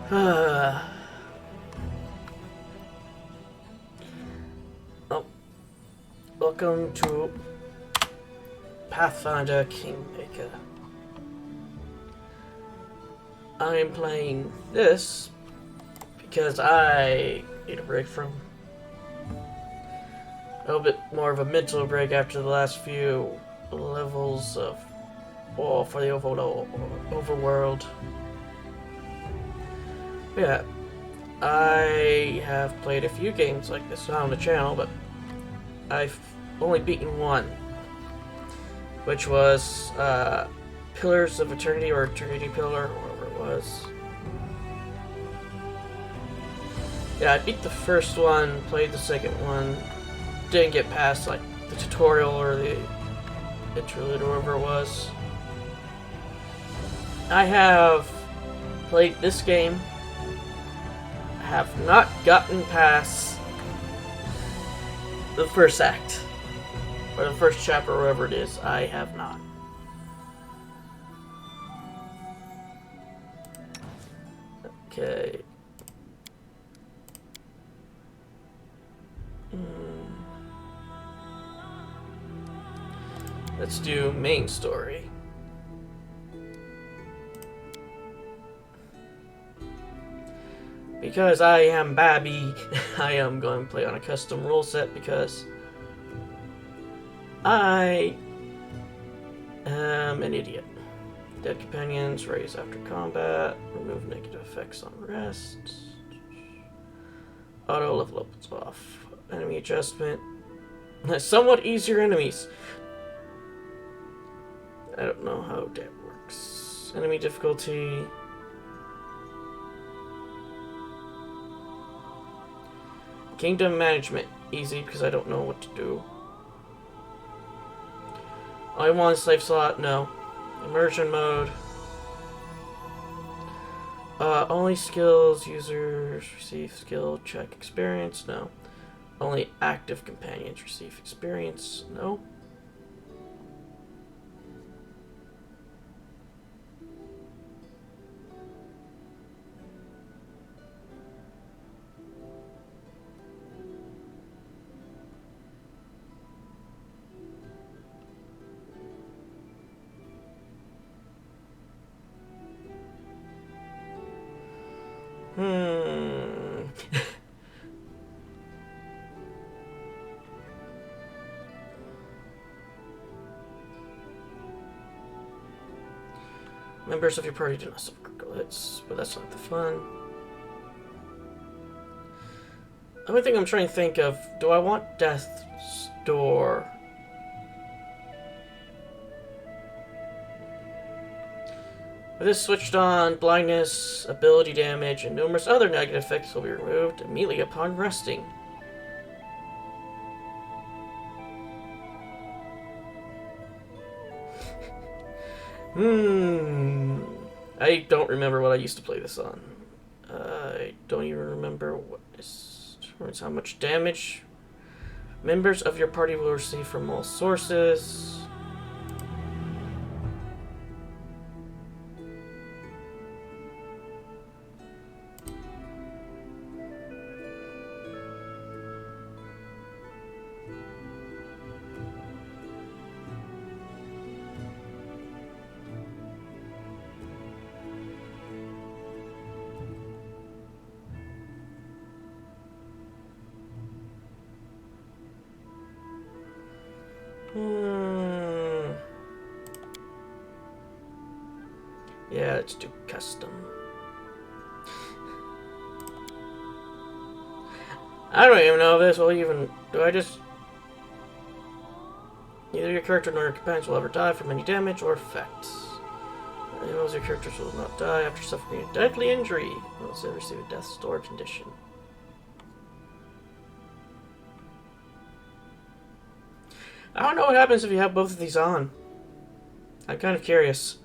Oh, welcome to Pathfinder Kingmaker. I'm playing this because I need a break from a little bit more of a mental break after the last few levels of for the overworld. Yeah, I have played a few games like this on the channel, but I've only beaten one, which was Pillars of Eternity or Eternity Pillar, whatever it was. Yeah, I beat the first one, played the second one, didn't get past like the tutorial or the interlude or whatever it was. I have played this game, have not gotten past the first act, or the first chapter, or whatever it is. I have not. Okay. Let's do main story. Because I am Babby, I am going to play on a custom rule set because I am an idiot. Dead companions, raise after combat, remove negative effects on rest, auto level up off, enemy adjustment, somewhat easier enemies. I don't know how that works. Enemy difficulty. Kingdom management, easy because I don't know what to do. I want a slave slot, no. Immersion mode. Only skills users receive skill check experience, no. Only active companions receive experience, no. Members of your party do not suffer critical hits, but that's not the fun. The only thing I'm trying to think of, do I want Death's Door? With this switched on, blindness, ability damage, and numerous other negative effects will be removed immediately upon resting. I don't remember what I used to play this on. I don't even remember what this determines how much damage members of your party will receive from all sources. Yeah, let's do custom. I don't even know if this will even... Do I just... Neither your character nor your companions will ever die from any damage or effects. Animals, your characters will not die after suffering a deadly injury unless they receive a Death's Door condition. I don't know what happens if you have both of these on. I'm kind of curious.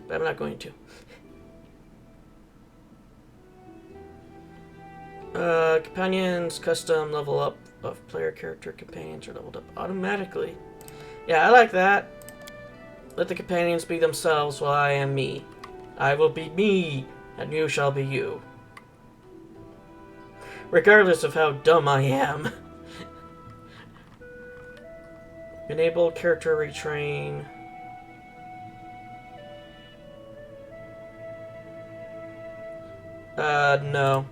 But I'm not going to. Companions, custom level up of player character companions are leveled up automatically. Yeah, I like that. Let the companions be themselves while I am me. I will be me, and you shall be you. Regardless of how dumb I am. Enable character retrain. No.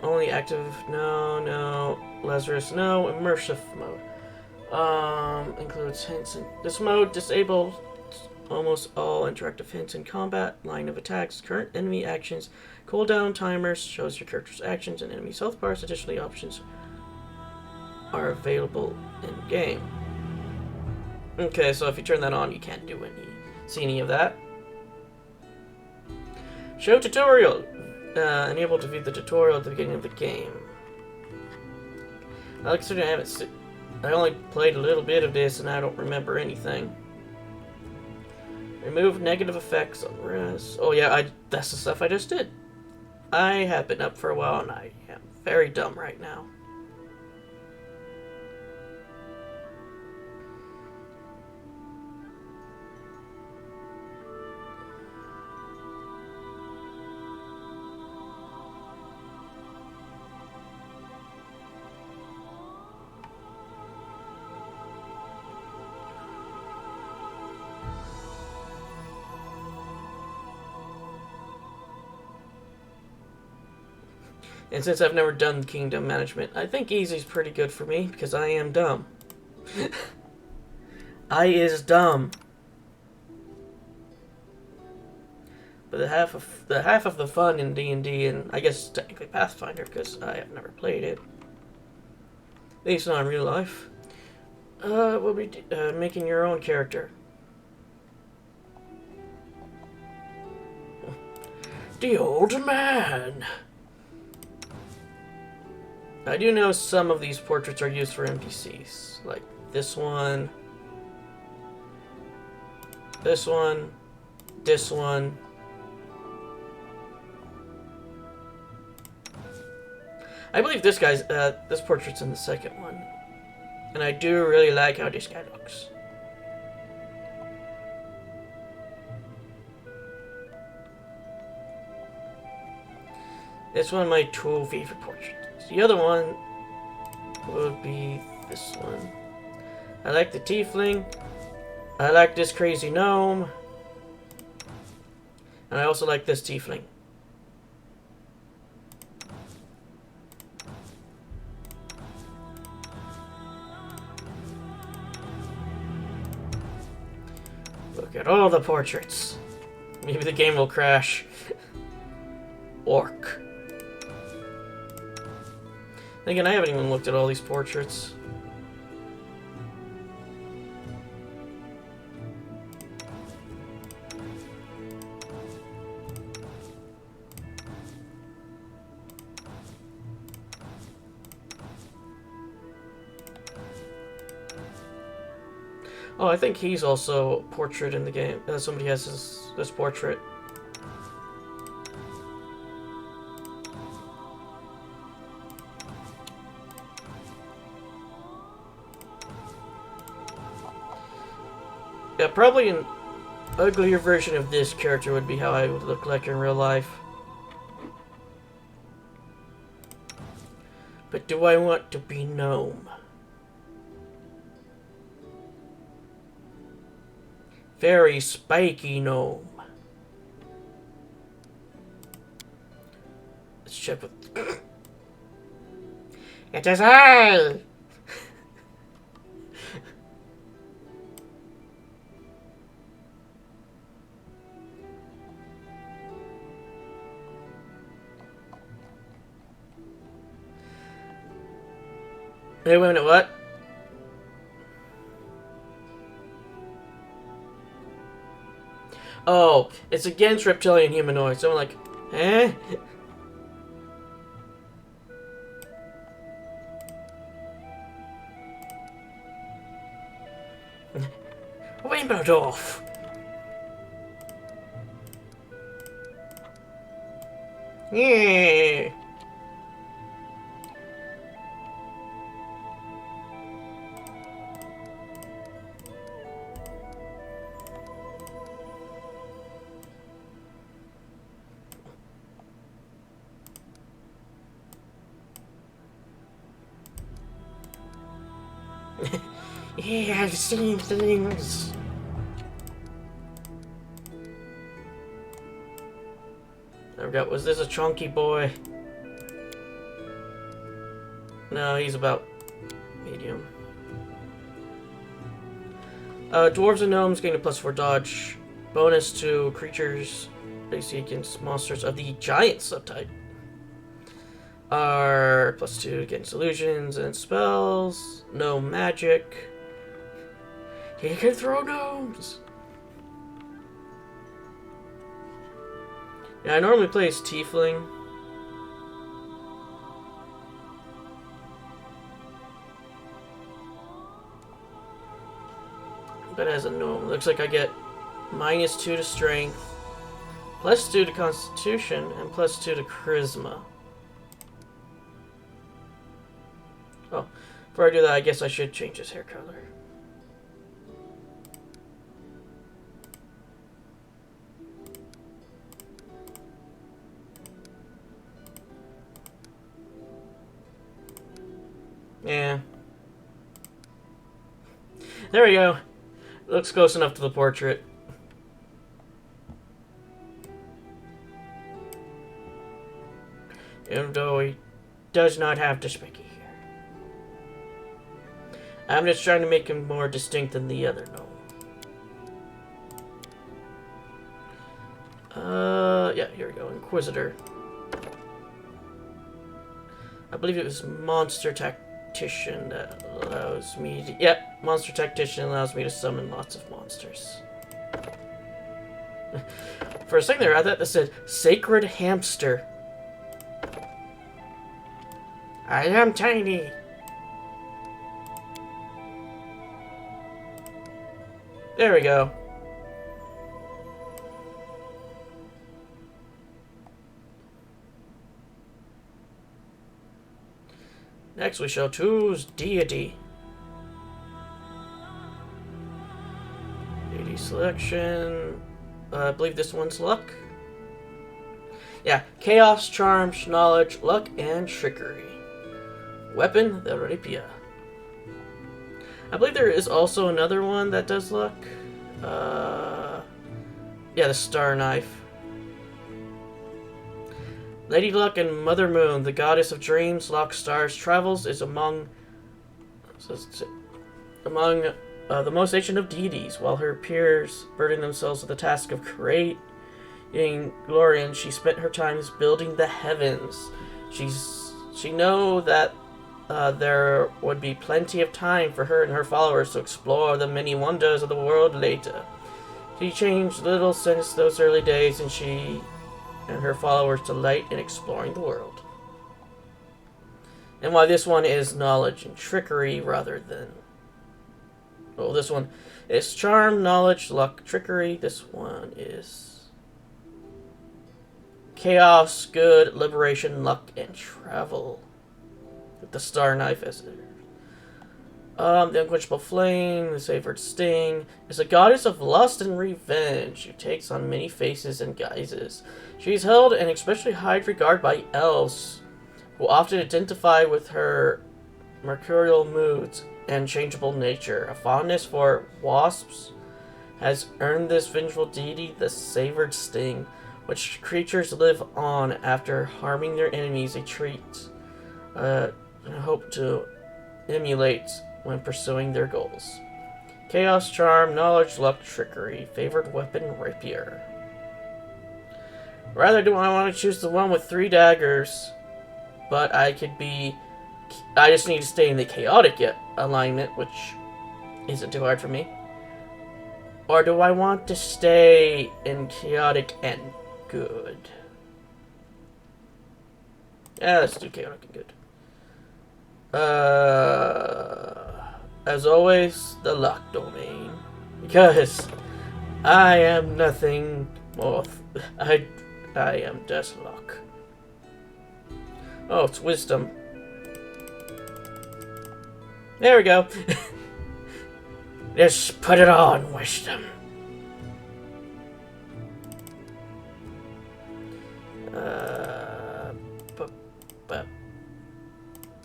Only active, no. Lazarus, no. Immersive mode. Includes hints and this mode disables almost all interactive hints in combat, line of attacks, current enemy actions, cooldown timers, shows your character's actions and enemy's health bars. Additionally, options are available in game. Okay, so if you turn that on, you can't see any of that. Show tutorial. Enable to view the tutorial at the beginning of the game. I only played a little bit of this and I don't remember anything. Remove negative effects on res. Oh yeah, that's the stuff I just did. I have been up for a while and I am very dumb right now. And since I've never done kingdom management, I think easy's pretty good for me because I am dumb. I is dumb. But the half of the fun in D&D, and I guess technically Pathfinder because I have never played it, at least not in real life, will be making your own character. The old man. I do know some of these portraits are used for NPCs, like this one, this one, this one. I believe this portrait's in the second one, and I do really like how this guy looks. It's one of my two favorite portraits. The other one would be this one. I like the tiefling. I like this crazy gnome. And I also like this tiefling. Look at all the portraits. Maybe the game will crash. Orc. Again, I haven't even looked at all these portraits. Oh, I think he's also a portrait in the game. Somebody has this portrait. Yeah, probably an uglier version of this character would be how I would look like in real life. But do I want to be gnome? Very spiky gnome. Let's check with... It is I! Hey, wait a minute, what? Oh, it's against reptilian humanoids. So I'm like, eh? Rainbow Dwarf. Yeah. Yeah, I've seen things. I forgot, was this a chunky boy? No, he's about medium. Dwarves and gnomes gain a +4 dodge. Bonus to creatures AC against monsters of the giant subtype. Are +2 against illusions and spells. No magic. He can throw gnomes! Yeah, I normally play as Tiefling. But as a gnome, looks like I get -2 to strength, +2 to constitution, and +2 to charisma. Oh, before I do that, I guess I should change his hair color. Yeah. There we go. Looks close enough to the portrait. Even though he does not have the spiky hair. I'm just trying to make him more distinct than the other gnome. Yeah, here we go. Inquisitor. I believe it was Monster Tactician that allows me to... Yep, Monster Tactician allows me to summon lots of monsters. For a second there, I thought that said Sacred Hamster. I am tiny. There we go. Next we shall choose deity. Deity selection. I believe this one's luck. Yeah, chaos, charms, knowledge, luck, and trickery. Weapon, the rapier. I believe there is also another one that does luck. Yeah, the star knife. Lady Luck and Mother Moon, the goddess of dreams, luck, stars, travels, is among the most ancient of deities. While her peers burden themselves with the task of creating glory, and she spent her times building the heavens. She know that there would be plenty of time for her and her followers to explore the many wonders of the world later. She changed little since those early days, and she and her followers delight in exploring the world. And why this one is knowledge and trickery rather than... Well, this one is charm, knowledge, luck, trickery. This one is chaos, good, liberation, luck, and travel. With the star knife as it. The unquenchable flame, the savored sting, is a goddess of lust and revenge who takes on many faces and guises. She is held in especially high regard by elves, who often identify with her mercurial moods and changeable nature. A fondness for wasps has earned this vengeful deity the savored sting, which creatures live on after harming their enemies, a treat hope to emulate when pursuing their goals. Chaos, charm, knowledge, luck, trickery. Favored weapon, rapier. Rather do I want to choose the one with 3 daggers, but I just need to stay in the chaotic alignment, which isn't too hard for me. Or do I want to stay in chaotic and good? Yeah, let's do chaotic and good. As always, the luck domain. Because I am nothing more. I am just luck. Oh, it's wisdom. There we go. Just put it on, wisdom.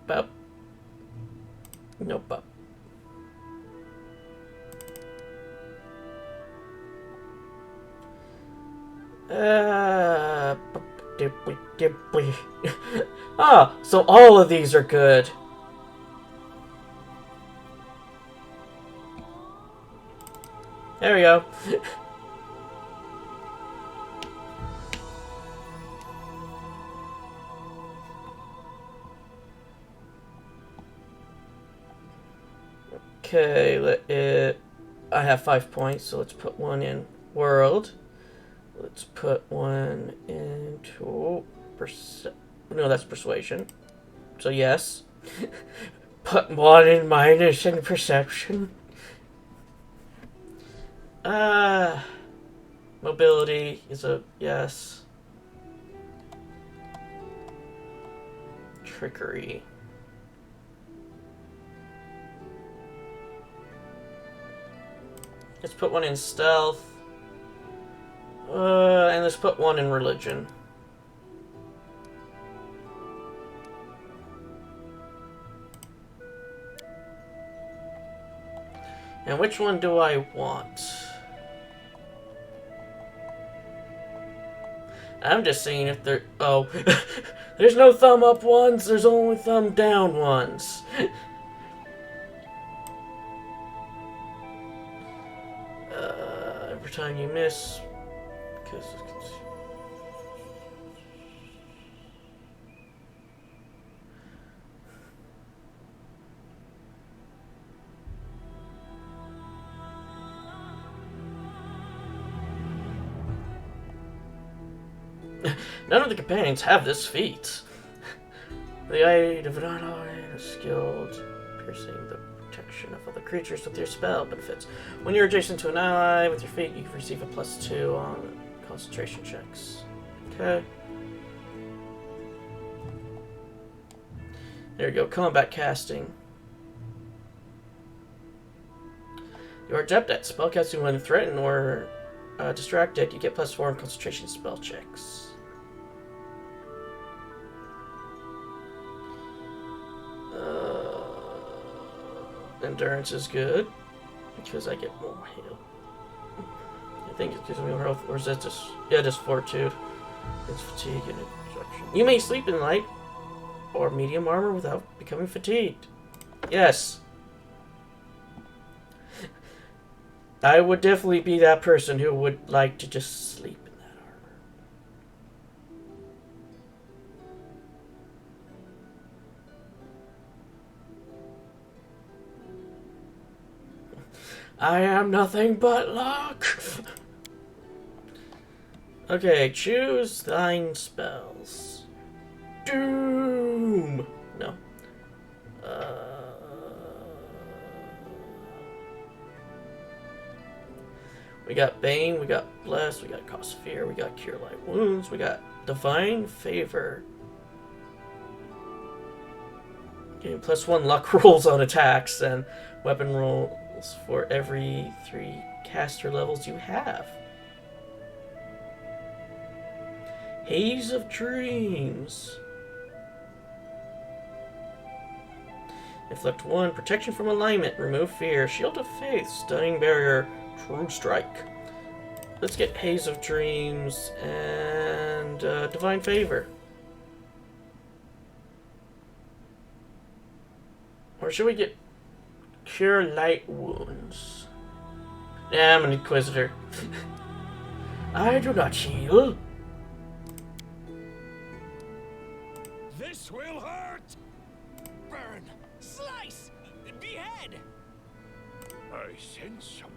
Bup. No bup. Ah, so all of these are good. There we go. Okay, I have 5 points, so let's put one in world. Let's put one into no, that's persuasion. So yes. Put one in minus in perception. Mobility is a yes. Trickery. Let's put one in stealth. And let's put one in religion. And which one do I want? I'm just seeing if there... Oh. There's no thumb up ones, there's only thumb down ones. Every time you miss... Because... None of the companions have this feat. The aid of an ally is skilled, piercing the protection of other creatures with your spell benefits. When you're adjacent to an ally with your feat, you can receive a +2 on concentration checks. Okay. There you go, combat casting. You are adept at spellcasting when threatened or distracted. You get +4 on concentration spell checks. Endurance is good because I get more heal. I think it gives me more health, or is that just just fortitude? It's fatigue and instruction. You may sleep in light or medium armor without becoming fatigued. Yes. I would definitely be that person who would like to just sleep in that armor. I am nothing but luck. Okay, choose thine spells. Doom. No. We got Bane, we got Bless, we got Cause Fear, we got Cure Light Wounds, we got Divine Favor. Okay, +1 luck rolls on attacks and weapon rolls for every 3 caster levels you have. Haze of Dreams. Inflict 1, protection from alignment, remove fear, shield of faith, stunning barrier, true strike. Let's get Haze of Dreams and Divine Favor. Or should we get Cure Light Wounds? Nah, I'm an Inquisitor. I do not heal. This will hurt! Burn! Slice! Behead! I sense something.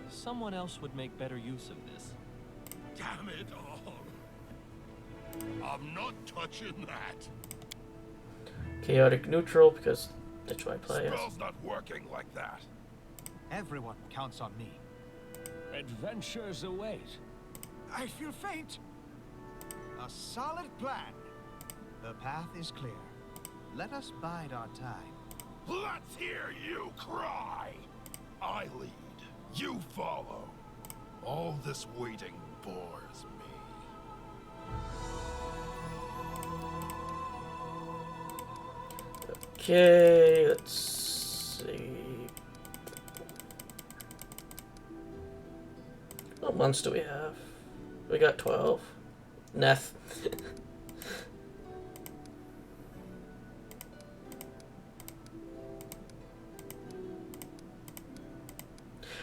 Someone else would make better use of this. Damn it all! I'm not touching that. Chaotic Neutral, because that's what I play as. Spell's not working like that. Everyone counts on me. Adventures await. I feel faint. A solid plan. The path is clear. Let us bide our time. Let's hear you cry! I lead, you follow. All this waiting bores me. Okay, let's see. What months do we have? We got 12. Neth.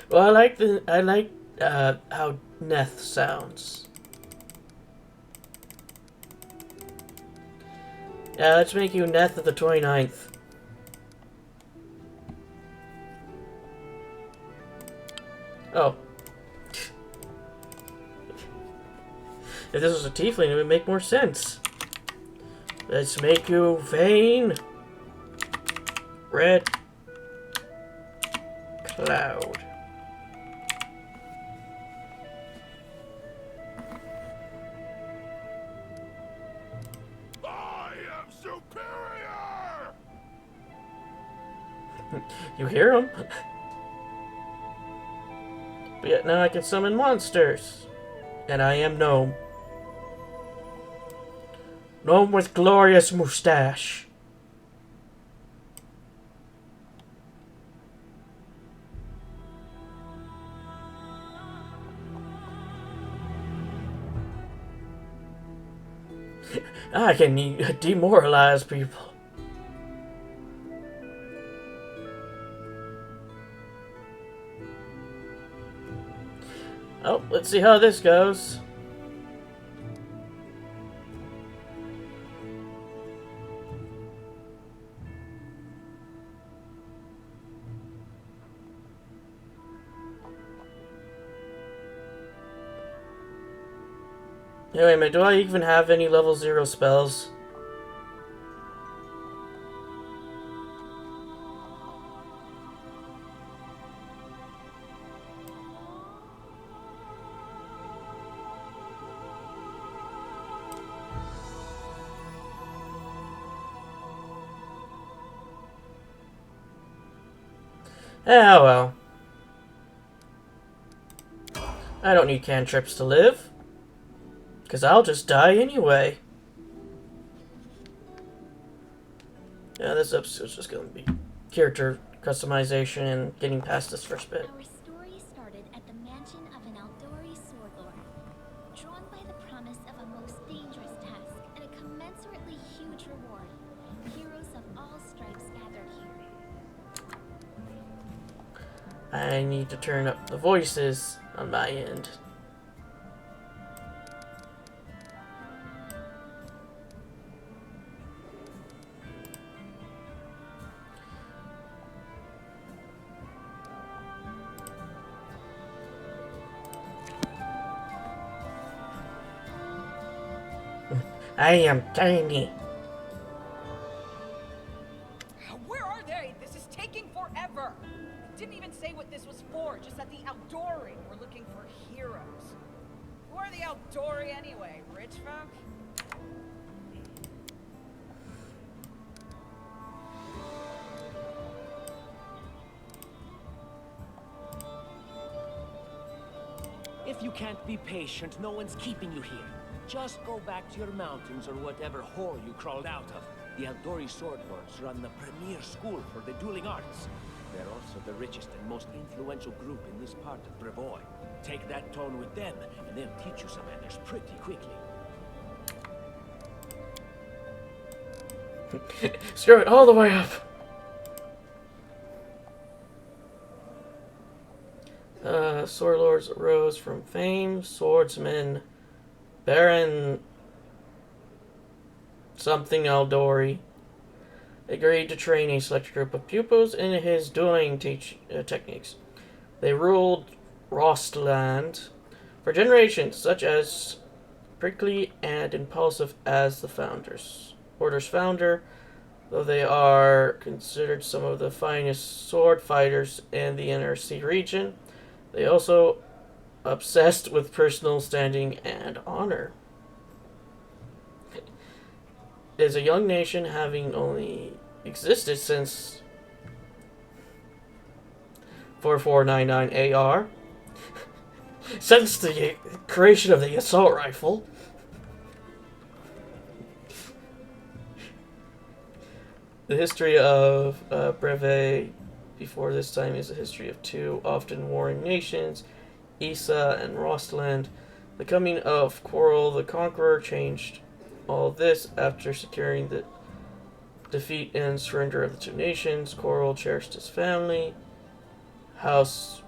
Well, I like how Neth sounds. Yeah, let's make you Neth of the 29th. Oh. If this was a tiefling, it would make more sense. Let's make you Vane Red Cloud. I am superior! You hear him? But yet now I can summon monsters. And I am Gnome. Gnome with glorious mustache. I can demoralize people. Oh, let's see how this goes. Hey, wait a minute, do I even have any level 0 spells? Ah, well. I don't need cantrips to live. Because I'll just die anyway. Yeah, this episode's just going to be character customization and getting past this first bit. Our story started at the mansion of an Aldori sword lord, drawn by the promise of a most dangerous task and a commensurately huge reward. Heroes of all stripes gathered here. I need to turn up the voices on my end. I am tiny. Where are they? This is taking forever. Didn't even say what this was for, just that the Aldori were looking for heroes. Who are the Aldori anyway? Rich folk? If you can't be patient, no one's keeping you here. Just go back to your mountains or whatever hole you crawled out of. The Aldori Sword Lords run the premier school for the dueling arts. They're also the richest and most influential group in this part of Brevoy. Take that tone with them, and they'll teach you some manners pretty quickly. Screw it all the way up. Sword Lords arose from fame. Swordsman Baron something Aldori agreed to train a select group of pupils in his dueling techniques. They ruled Rostland for generations, such as prickly and impulsive as the Order's founder, though they are considered some of the finest sword fighters in the Inner Sea region. They also obsessed with personal standing and honor. is a young nation having only existed since 4499 AR, since the creation of the assault rifle. The history of Breve before this time is a history of two often warring nations, Isa and Rostland. The coming of Quarrel the Conqueror changed all this after securing the defeat and surrender of the two nations. Quarrel cherished his family, House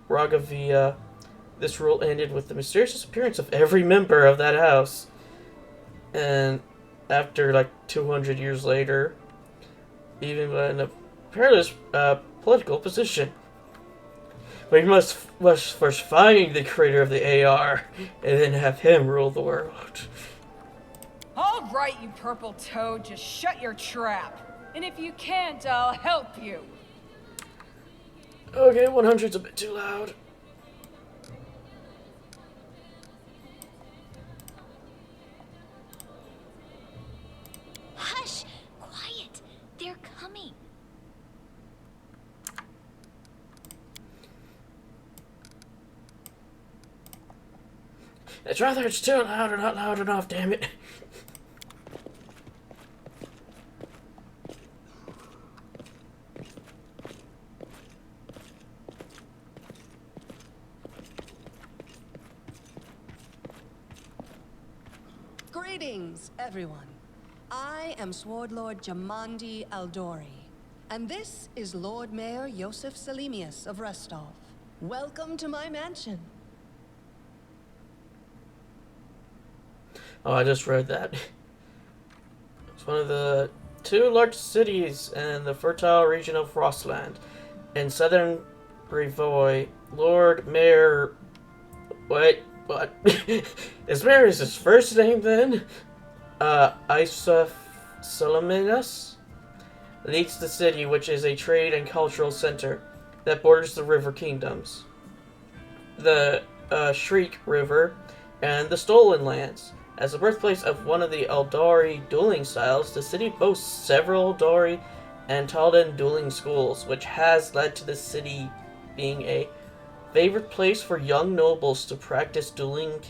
Ragavia. This rule ended with the mysterious disappearance of every member of that house. And after like 200 years later, even in a perilous political position. We must first find the creator of the AR, and then have him rule the world. All right, you purple toad, just shut your trap. And if you can't, I'll help you. Okay, 100's a bit too loud. Hush! Quiet! They're coming. It's rather it's too loud or not loud enough, damn it. Greetings, everyone. I am Sword Lord Jamandi Aldori, and this is Lord Mayor Yosef Salimius of Restov. Welcome to my mansion. Oh, I just read that. It's one of the two largest cities in the fertile region of Frostland. In southern Brevoy, Lord Mayor... Wait, what? Is Mayor is his first name then? Isaf Salaminus leads the city, which is a trade and cultural center that borders the river kingdoms, the Shriek River, and the Stolen Lands. As the birthplace of one of the Eldari dueling styles, the city boasts several Eldari and Taldan dueling schools, which has led to the city being a favorite place for young nobles to practice dueling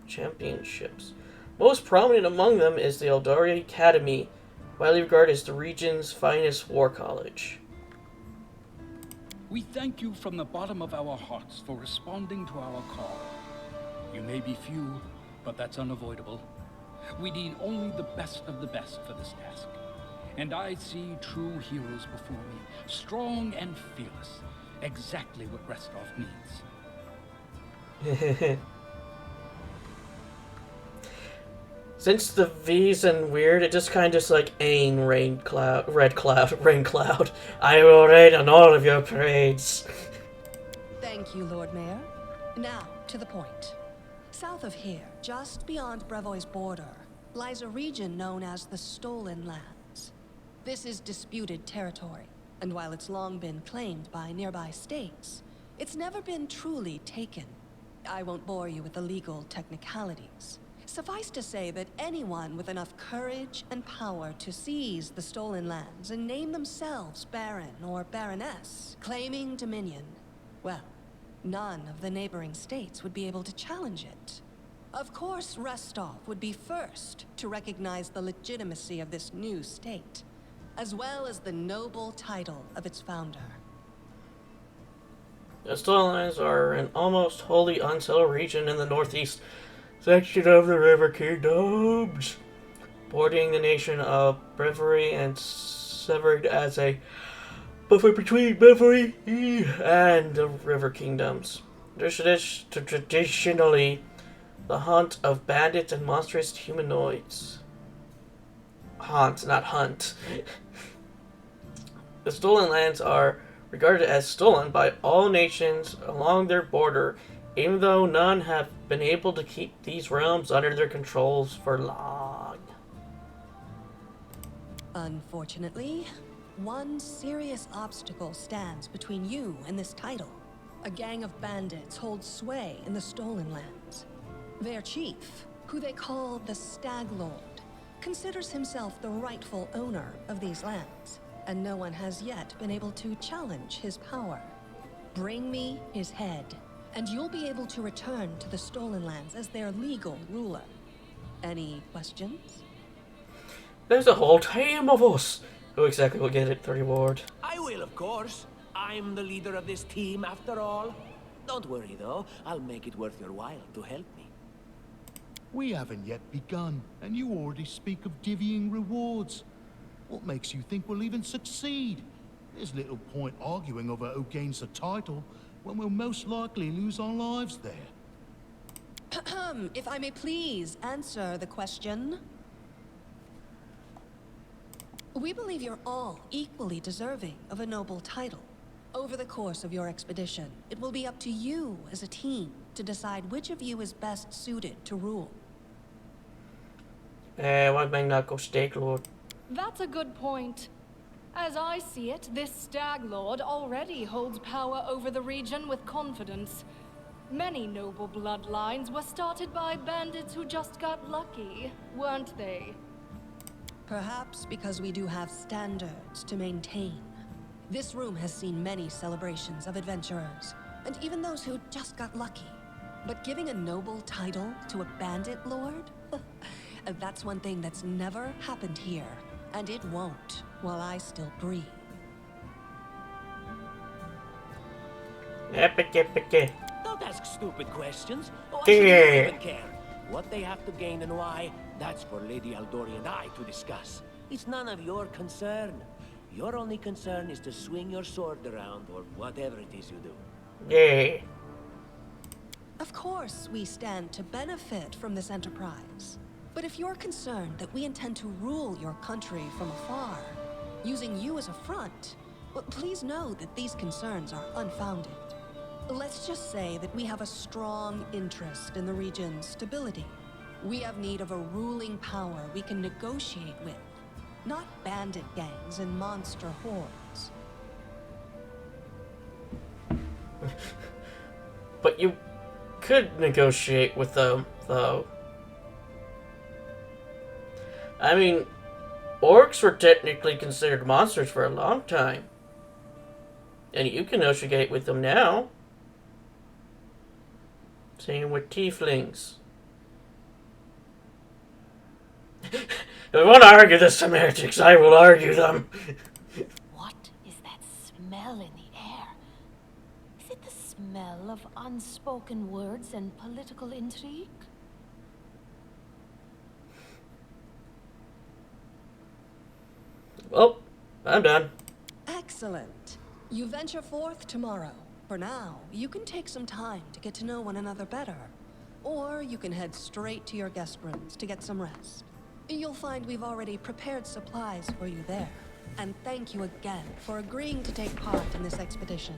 championships. Most prominent among them is the Eldari Academy, widely regarded as the region's finest war college. We thank you from the bottom of our hearts for responding to our call. You may be few, but that's unavoidable. We need only the best of the best for this task. And I see true heroes before me, strong and fearless, exactly what Restov needs. Since the V's and weird, it just kind of just like Ain, rain cloud, red cloud, rain cloud. I will rain on all of your parades. Thank you, Lord Mayor. Now, to the point. South of here, just beyond Brevoy's border, lies a region known as the Stolen Lands. This is disputed territory, and while it's long been claimed by nearby states, it's never been truly taken. I won't bore you with the legal technicalities. Suffice to say that anyone with enough courage and power to seize the Stolen Lands and name themselves Baron or Baroness, claiming dominion, well, none of the neighboring states would be able to challenge it. Of course, Restov would be first to recognize the legitimacy of this new state, as well as the noble title of its founder. The Stolen Lands are an almost wholly unsettled region in the northeast section of the River Kingdoms, bordering the nation of Brevery and severed as a buffer between Brevery and the River Kingdoms. Traditionally the haunt of bandits and monstrous humanoids. Haunt, not hunt. The Stolen Lands are regarded as stolen by all nations along their border, even though none have been able to keep these realms under their controls for long. Unfortunately, one serious obstacle stands between you and this title. A gang of bandits holds sway in the Stolen Lands. Their chief, who they call the Stag Lord, considers himself the rightful owner of these lands, and no one has yet been able to challenge his power. Bring me his head, and you'll be able to return to the Stolen Lands as their legal ruler. Any questions? There's a whole team of us. Who exactly will get it the reward? I will, of course. I'm the leader of this team, after all. Don't worry, though. I'll make it worth your while to help me. We haven't yet begun, and you already speak of divvying rewards. What makes you think we'll even succeed? There's little point arguing over who gains the title when we'll most likely lose our lives there. If I may please answer the question. We believe you're all equally deserving of a noble title. Over the course of your expedition, it will be up to you as a team to decide which of you is best suited to rule. Why may not go Stag Lord? That's a good point. As I see it, this Stag Lord already holds power over the region with confidence. Many noble bloodlines were started by bandits who just got lucky, weren't they? Perhaps because we do have standards to maintain. This room has seen many celebrations of adventurers, and even those who just got lucky. But giving a noble title to a bandit lord? That's one thing that's never happened here, and it won't while I still breathe. Don't ask stupid questions. Oh, I shouldn't even care. What they have to gain and why, that's for Lady Aldori and I to discuss. It's none of your concern. Your only concern is to swing your sword around, or whatever it is you do. Yeah. Of course, we stand to benefit from this enterprise. But if you're concerned that we intend to rule your country from afar, using you as a front, well, please know that these concerns are unfounded. Let's just say that we have a strong interest in the region's stability. We have need of a ruling power we can negotiate with, not bandit gangs and monster hordes. But you could negotiate with them, though. I mean, orcs were technically considered monsters for a long time. And you can negotiate with them now. Same with tieflings. If I want to argue the semantics, I will argue them. What is that smell in the air? Is it the smell of unspoken words and political intrigue? Well, I'm done. Excellent. You venture forth tomorrow. For now, you can take some time to get to know one another better. Or you can head straight to your guest rooms to get some rest. You'll find we've already prepared supplies for you there. And thank you again for agreeing to take part in this expedition.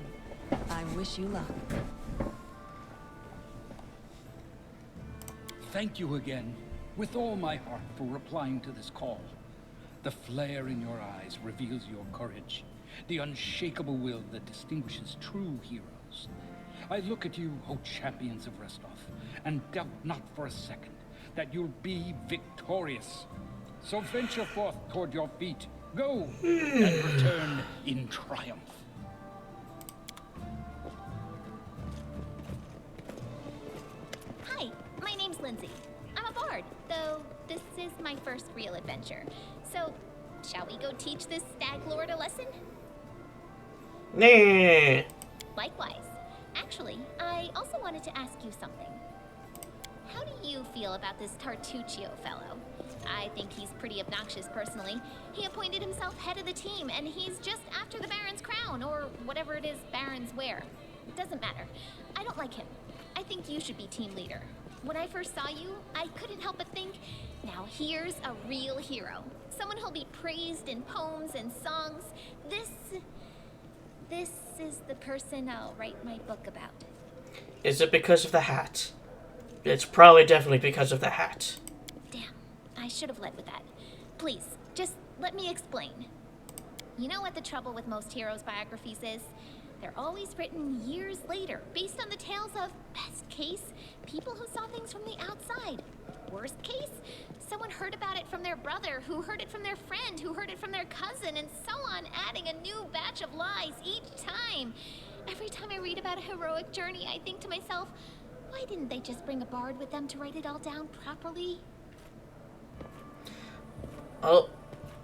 I wish you luck. Thank you again, with all my heart, for replying to this call. The flare in your eyes reveals your courage, the unshakable will that distinguishes true heroes. I look at you, O champions of Restov, and doubt not for a second that you'll be victorious. So venture forth toward your feet. Go, and return in triumph. Hi, my name's Lindsay. I'm a bard, though this is my first real adventure. So, shall we go teach this stag lord a lesson? Nah. Likewise. Actually, I also wanted to ask you something. How do you feel about this Tartuccio fellow? I think he's pretty obnoxious personally. He appointed himself head of the team, and he's just after the Baron's crown, or whatever it is barons wear. It doesn't matter. I don't like him. I think you should be team leader. When I first saw you, I couldn't help but think, now here's a real hero. Someone who'll be praised in poems and songs. This is the person I'll write my book about. Is it because of the hat? It's probably definitely because of the hat. Damn, I should have led with that. Please, just let me explain. You know what the trouble with most heroes' biographies is? They're always written years later, based on the tales of, best case, people who saw things from the outside. Worst case, Someone heard about it from their brother, who heard it from their friend, who heard it from their cousin, and so on, adding a new batch of lies each time. Every time I read about a heroic journey, I think to myself, why didn't they just bring a bard with them to write it all down properly? Well,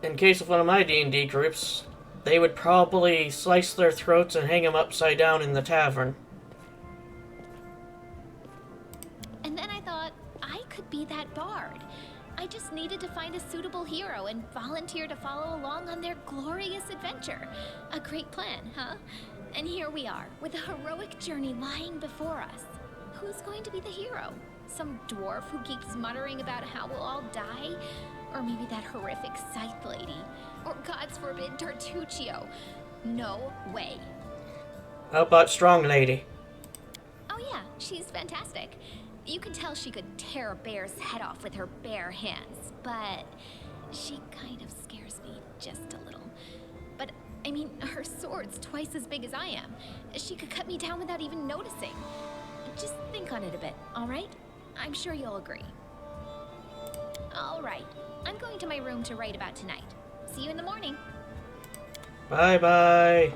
in case of one of my D&D groups, they would probably slice their throats and hang them upside down in the tavern. And then I thought, I could be that bard. I just needed to find a suitable hero and volunteer to follow along on their glorious adventure. A great plan, huh? And here we are, with a heroic journey lying before us. Who's going to be the hero? Some dwarf who keeps muttering about how we'll all die? Or maybe that horrific scythe lady? Or, God's forbid, Tartuccio? No way. How about Strong Lady? Oh yeah, she's fantastic. You can tell she could tear a bear's head off with her bare hands, but she kind of scares me just a little. But, I mean, her sword's twice as big as I am. She could cut me down without even noticing. Just think on it a bit, all right? I'm sure you'll agree. All right, I'm going to my room to write about tonight. See you in the morning. Bye-bye.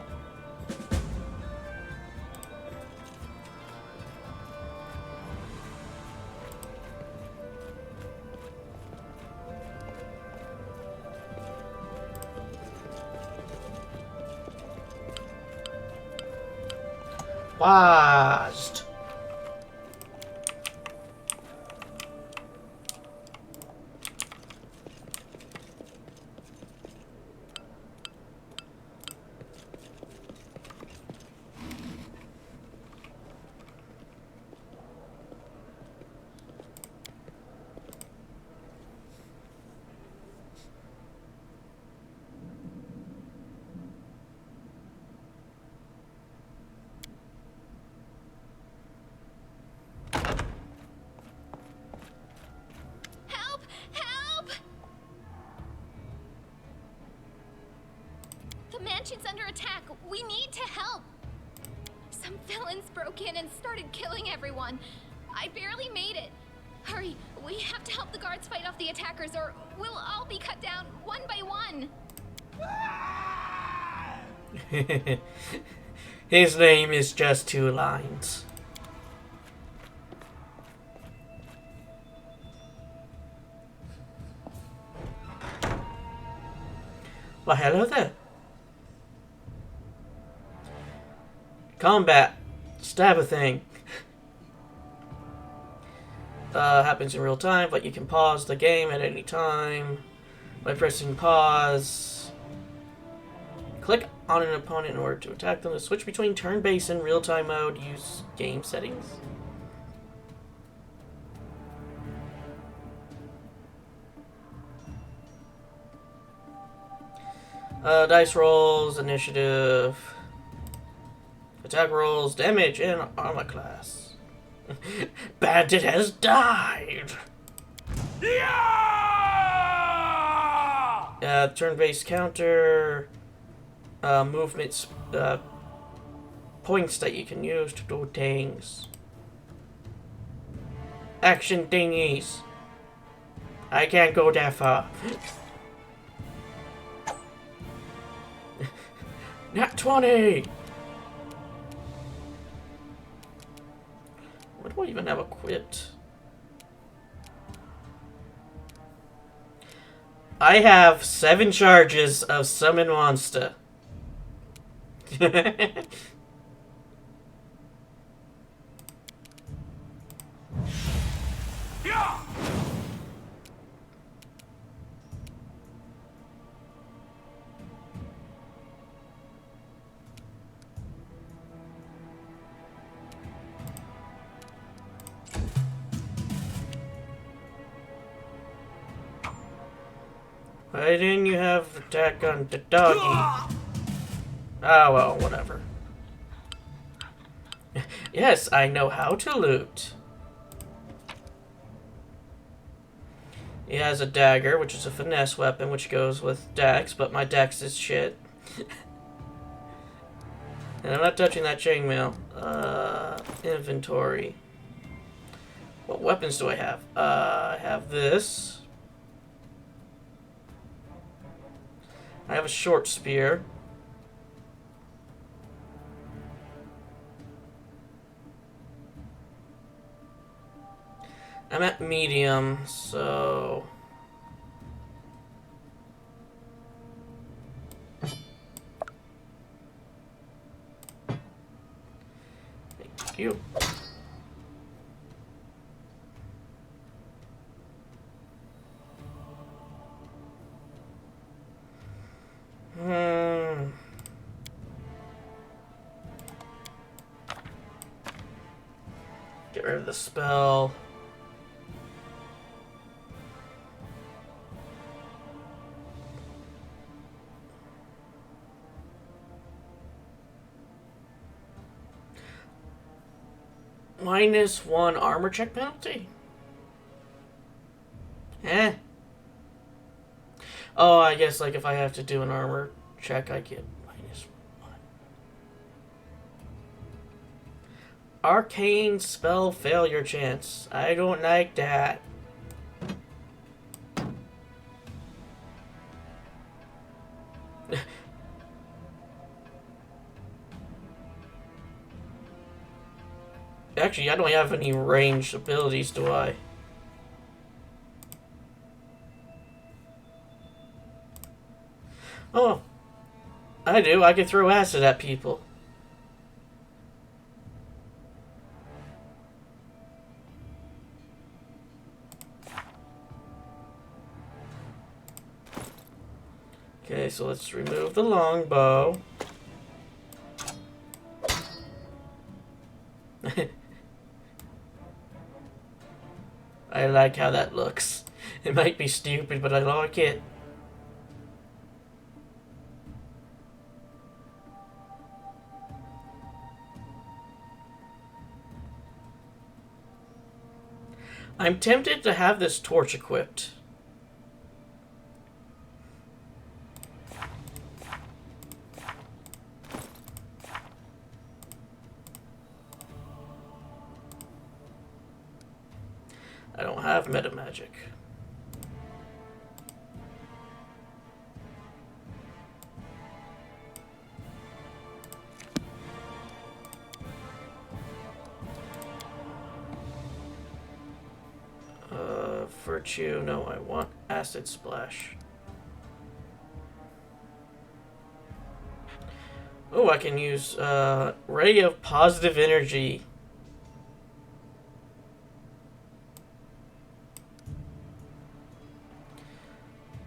Washed. The mansion's under attack. We need to help. Some villains broke in and started killing everyone. I barely made it. Hurry, we have to help the guards fight off the attackers or we'll all be cut down one by one. His name is just 2 lines. Well, hello there. Combat. Stab a thing. Happens in real time, but you can pause the game at any time by pressing pause. Click on an opponent in order to attack them. To switch between turn-based and real-time mode, use game settings. Dice rolls, initiative, attack rolls, damage, and armor class. Bandit has died! Yeah! Turn-based counter, movements, points that you can use to do things. Action thingies. I can't go that far. Nat 20! What do I even have equipped? I have 7 charges of Summon Monster. Why didn't you have attack on the doggy? Oh, well, whatever. Yes, I know how to loot. He has a dagger, which is a finesse weapon, which goes with dex, but my dex is shit. And I'm not touching that chainmail. Inventory. What weapons do I have? I have this. I have a short spear. I'm at medium, so... Thank you. Get rid of the spell. -1 armor check penalty? Eh. Oh, I guess like if I have to do an armor check, I get -1. Arcane spell failure chance. I don't like that. Actually, I don't have any ranged abilities, do I? Oh, I do. I can throw acid at people. Okay, so let's remove the longbow. I like how that looks. It might be stupid, but I like it. I'm tempted to have this torch equipped. I don't have meta magic. Virtue, no, I want acid splash. Oh, I can use ray of positive energy.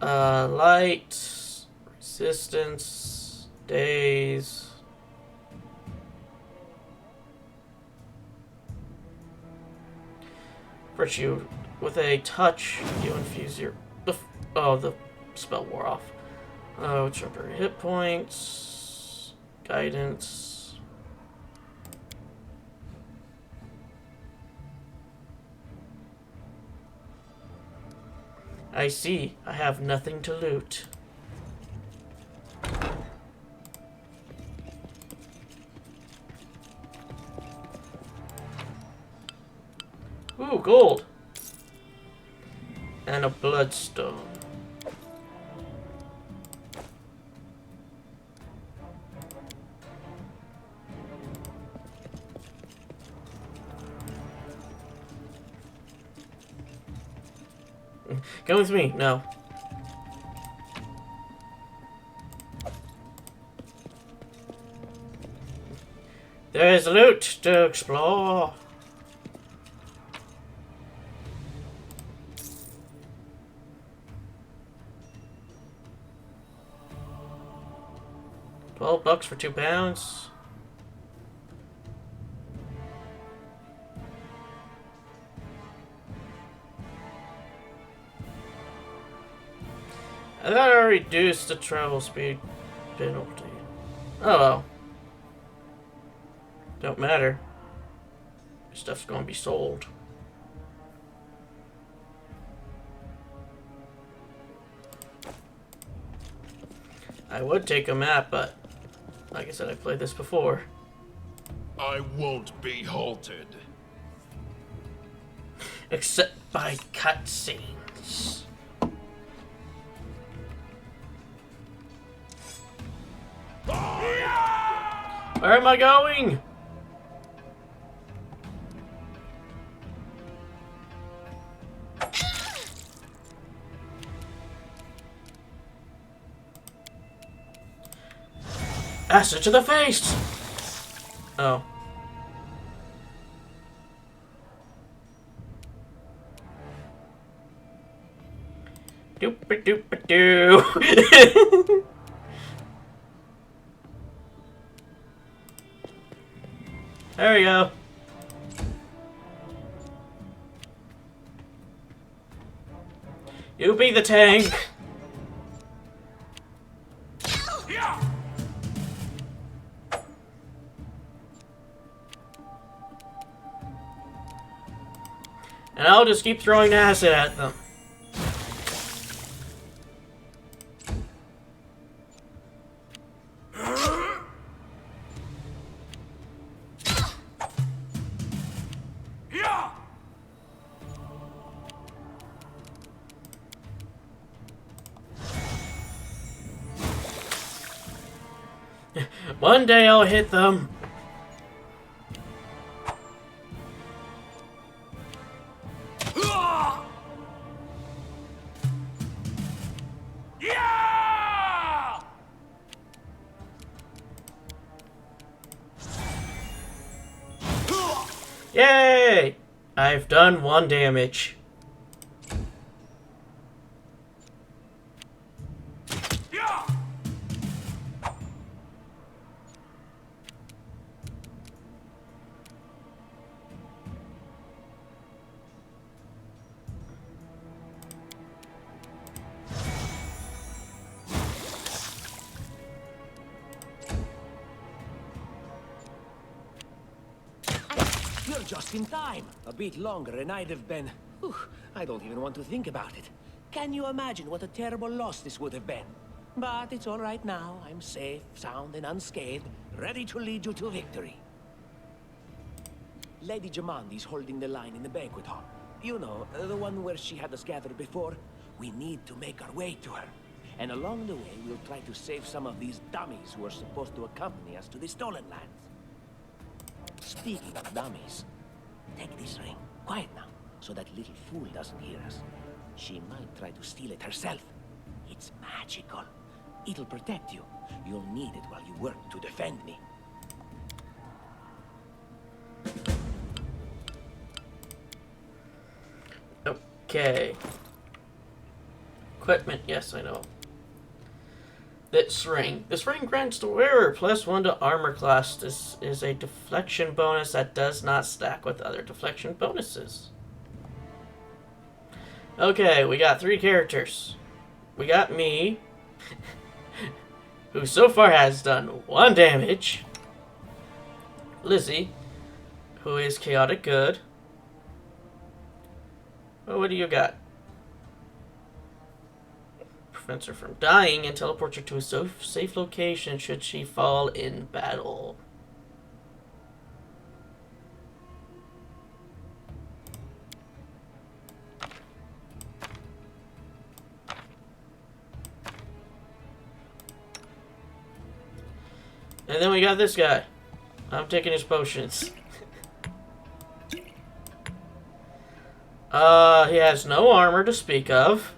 Light, resistance, daze. Virtue. With a touch, you infuse your... Oh, the spell wore off. Oh, temporary hit points. Guidance. I see. I have nothing to loot. Ooh, gold. And a bloodstone. Come with me. No. There is loot to explore. $12 for 2 pounds. I thought I reduced the travel speed penalty. Oh well. Don't matter. Stuff's gonna be sold. I would take a map, but like I said, I've played this before. I won't be halted. Except by cutscenes. Where am I going? Acid to the face! Oh. Doop-a-doop-a-doo. There we go. You be the tank. And I'll just keep throwing acid at them. One day I'll hit them. Yay! I've done 1 damage. You're just in time. A bit longer and I'd have been... Whew, I don't even want to think about it. Can you imagine what a terrible loss this would have been? But it's all right now. I'm safe, sound, and unscathed, ready to lead you to victory. Lady Jamandi's holding the line in the banquet hall. You know, the one where she had us gathered before. We need to make our way to her. And along the way, we'll try to save some of these dummies who are supposed to accompany us to the stolen lands. Speaking of dummies, take this ring. Quiet now, so that little fool doesn't hear us. She might try to steal it herself. It's magical. It'll protect you. You'll need it while you work to defend me. Okay. Equipment, yes, I know. This ring. This ring grants the wearer +1 to armor class. This is a deflection bonus that does not stack with other deflection bonuses. Okay, we got 3 characters. We got me, who so far has done 1 damage. Lizzie, who is chaotic good. Well, what do you got? Prevents her from dying and teleports her to a safe location should she fall in battle. And then we got this guy. I'm taking his potions. He has no armor to speak of.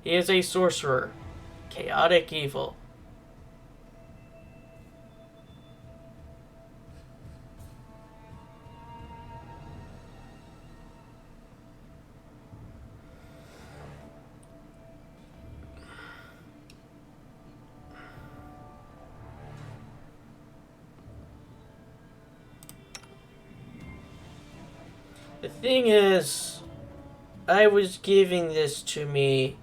He is a sorcerer. Chaotic evil. The thing is, I was giving this to me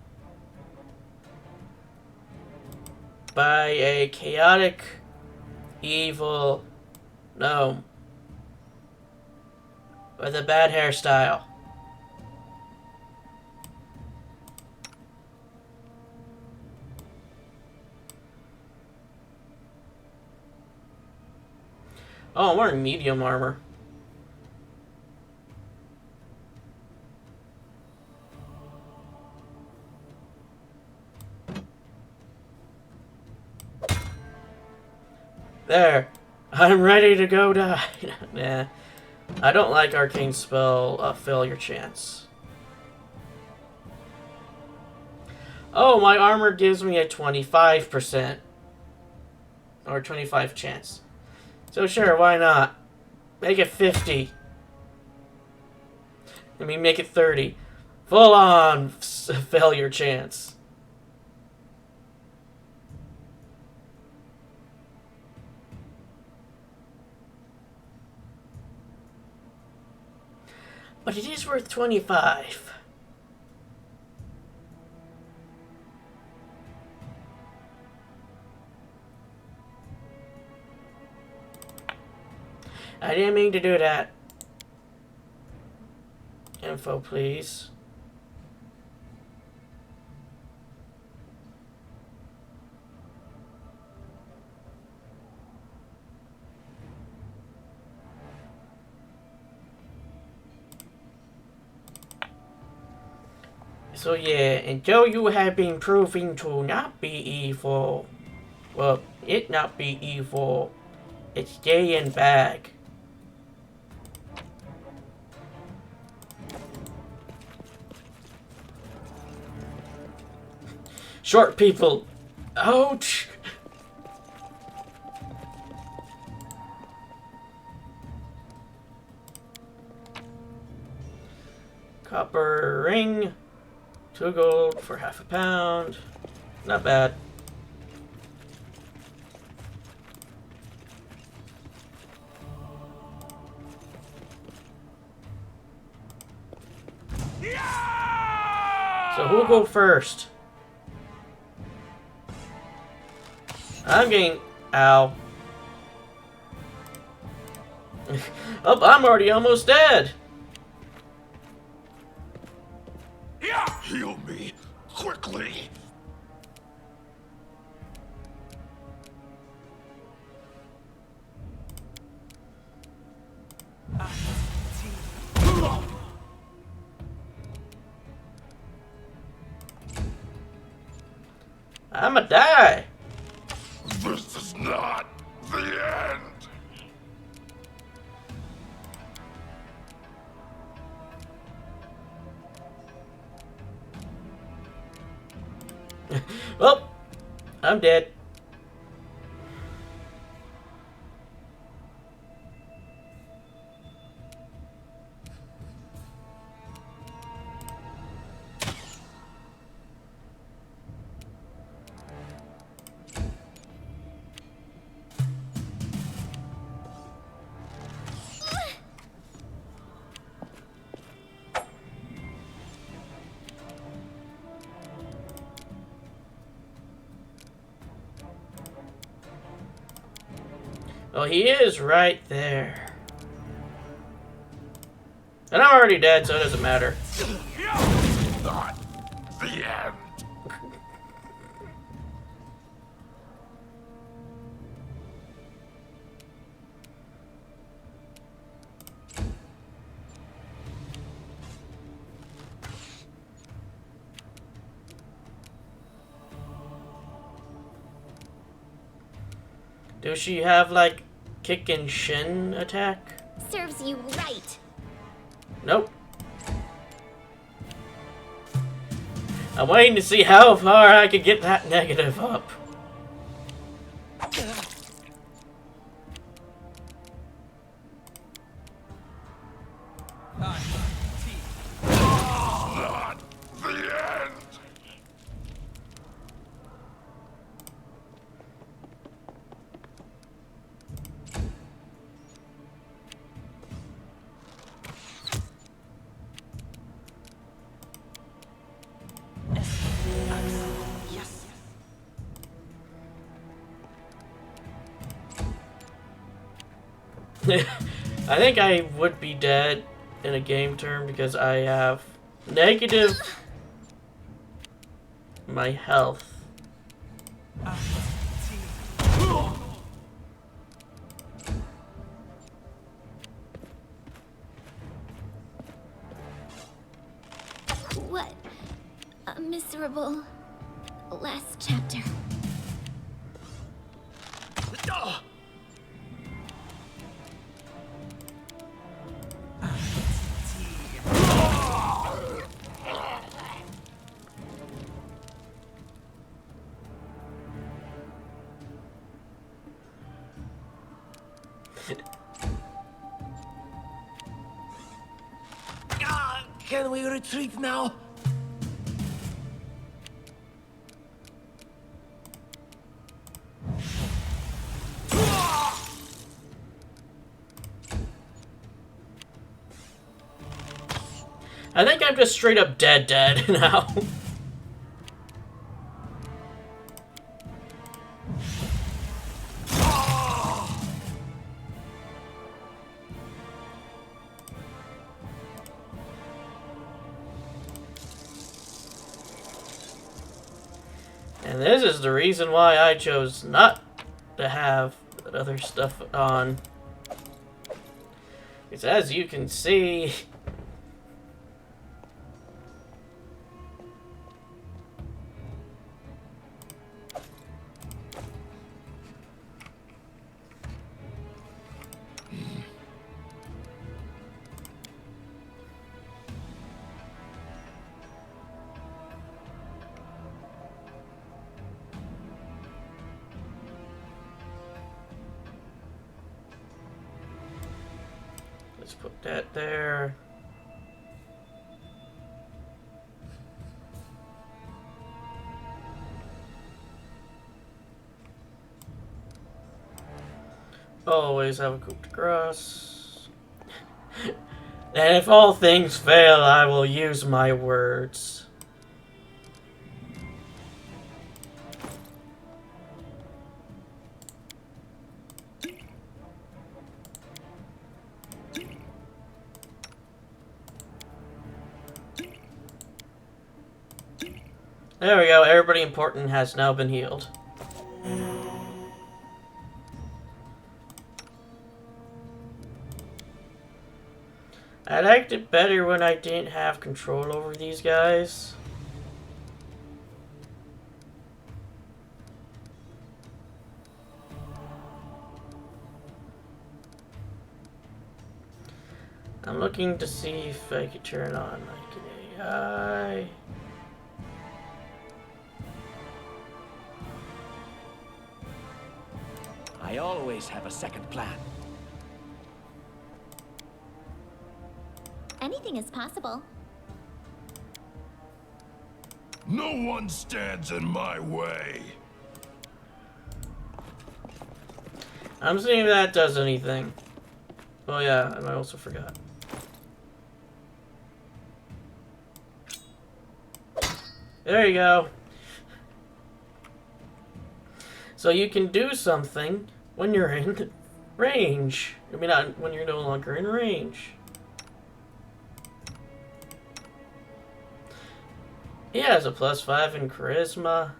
by a chaotic, evil gnome with a bad hairstyle. Oh, I'm wearing medium armor. There. I'm ready to go die. Nah. I don't like arcane spell failure chance. Oh, my armor gives me a 25% or 25 chance. So sure, why not? Make it 50. I mean, make it 30. Full on failure chance. But it is worth 25. I didn't mean to do that. Info, please. So yeah, and though you have been proving to not be evil, well, it not be evil, it's staying back. Short people. Ouch. Copper ring. 2 gold for half a pound. Not bad. So who'll go first? I'm getting... Ow. Oh, I'm already almost dead. Heal me, quickly. I'ma die. This is not the end. Well, I'm dead. Well, he is right there. And I'm already dead, so it doesn't matter. Not the end. Does she have, like, kick and shin attack? Serves you right. Nope. I'm waiting to see how far I can get that negative up. Not the end. I think I would be dead in a game term because I have negative my health. What a miserable last chapter. Can we retreat now? I think I'm just straight up dead now. And this is the reason why I chose not to have that other stuff on. Because as you can see... Let's put that there. Always have a coup de grace. And if all things fail, I will use my words. There we go, everybody important has now been healed. I liked it better when I didn't have control over these guys. I'm looking to see if I could turn on like an AI. I always have a second plan. Anything is possible. No one stands in my way. I'm seeing if that does anything. Oh yeah, and I also forgot. There you go. So you can do something when you're in range. I mean, not when you're no longer in range. He has a +5 in charisma.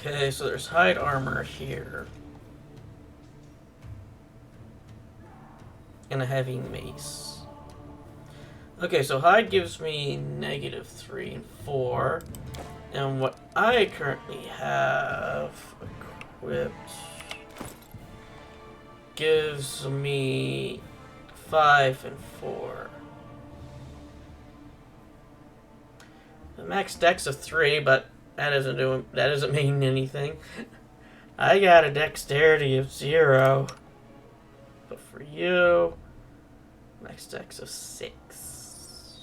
Okay, so there's hide armor here. And a heavy mace. Okay, so hide gives me -3 and 4. And what I currently have equipped gives me 5 and 4. The max dex of 3, but that doesn't mean anything. I got a dexterity of 0. But for you, max dex of 6.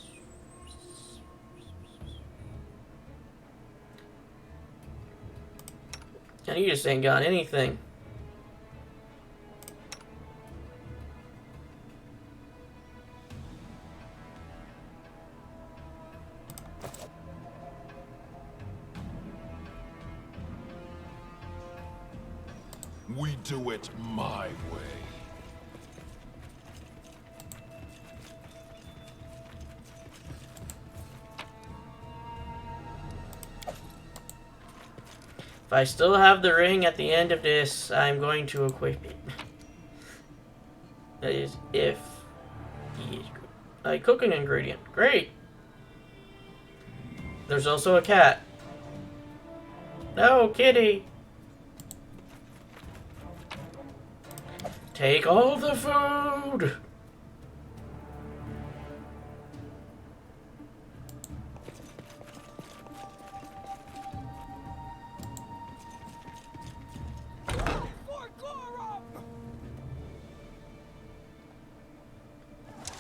And you just ain't got anything. We do it my way. If I still have the ring at the end of this, I'm going to equip it. That is, if he is a cooking ingredient. Great! There's also a cat. No, kitty! Take all the food!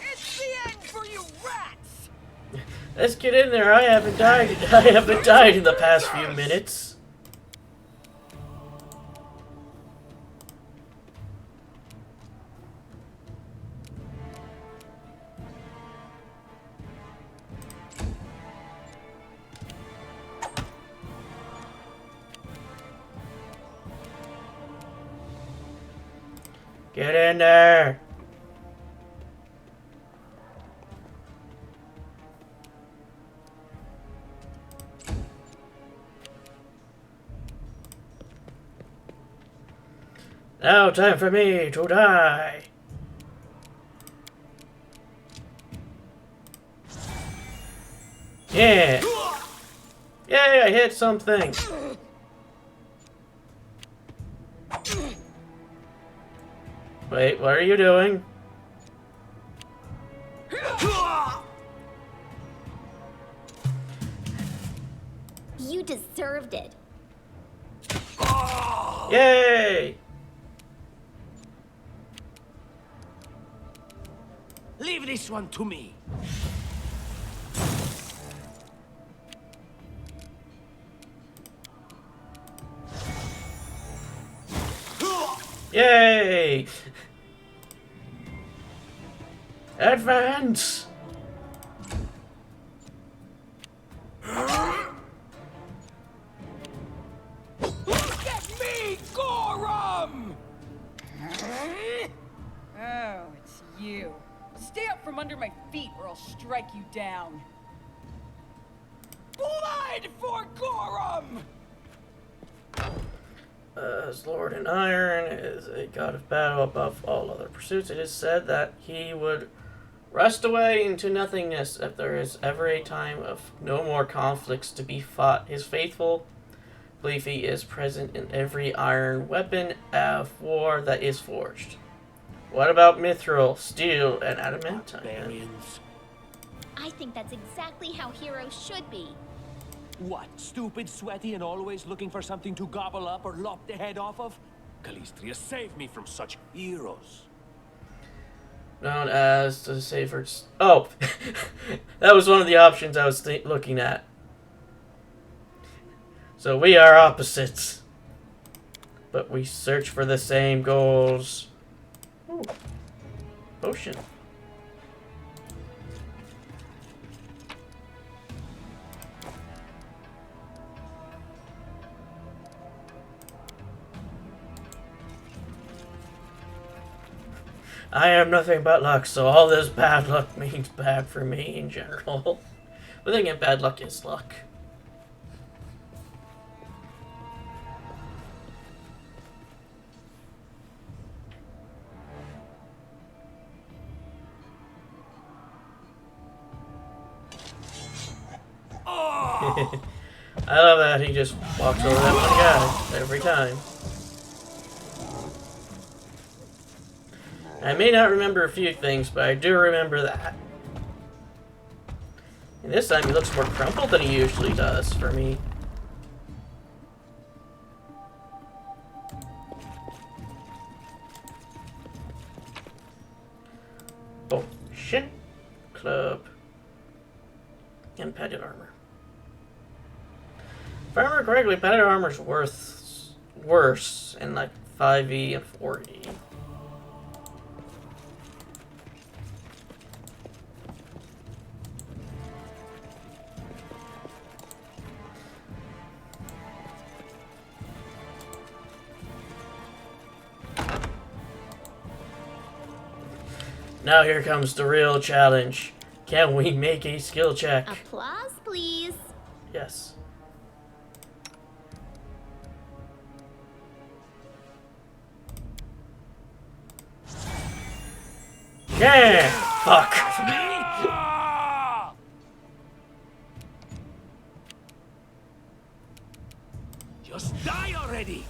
It's the end for you rats! Let's get in there. I haven't died. I haven't died in the past few minutes. Get in there. Now time for me to die. Yeah. Yay, I hit something. Wait, what are you doing? You deserved it. Yay! Leave this one to me. Yay! Advance! Look at me, Gorum! Oh, it's you. Stay up from under my feet or I'll strike you down. Blood for Gorum! As Lord in Iron is a god of battle above all other pursuits, it is said that he would rust away into nothingness if there is ever a time of no more conflicts to be fought. His faithful belief he is present in every iron weapon of war that is forged. What about mithril, steel, and adamantine? Barbarians. I think that's exactly how heroes should be. What? Stupid, sweaty, and always looking for something to gobble up or lop the head off of? Calistria, save me from such heroes. Known as the Savers. Oh, that was one of the options I was looking at. So we are opposites, but we search for the same goals. Ooh, potion. I am nothing but luck, so all this bad luck means bad for me in general. But then again, bad luck is luck. I love that he just walks over that one guy every time. I may not remember a few things, but I do remember that. And this time he looks more crumpled than he usually does for me. Potion, club, and padded armor. If I remember correctly, padded armor's worse in like 5e and 4e. Now here comes the real challenge. Can we make a skill check? Applause, please. Yes. Yeah! Fuck. Just die already!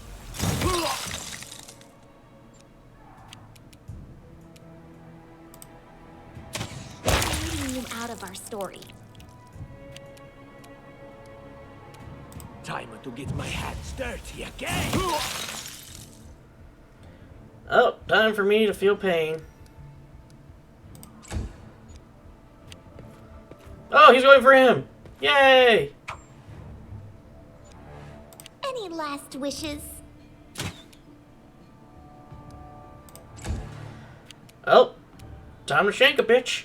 Leading you out of our story. Time to get my hands dirty again! Oh, time for me to feel pain. Oh, he's going for him! Yay! Any last wishes? Oh, time to shank a bitch.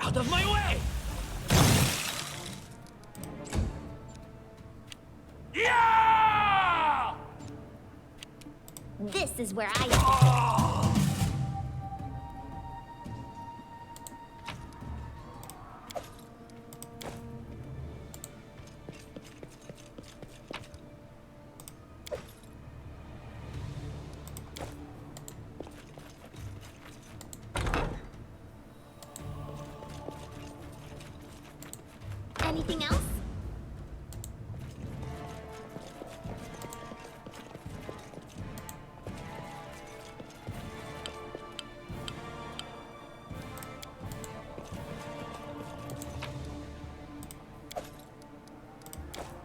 Out of my way! Yeah! This is where I am. Anything else?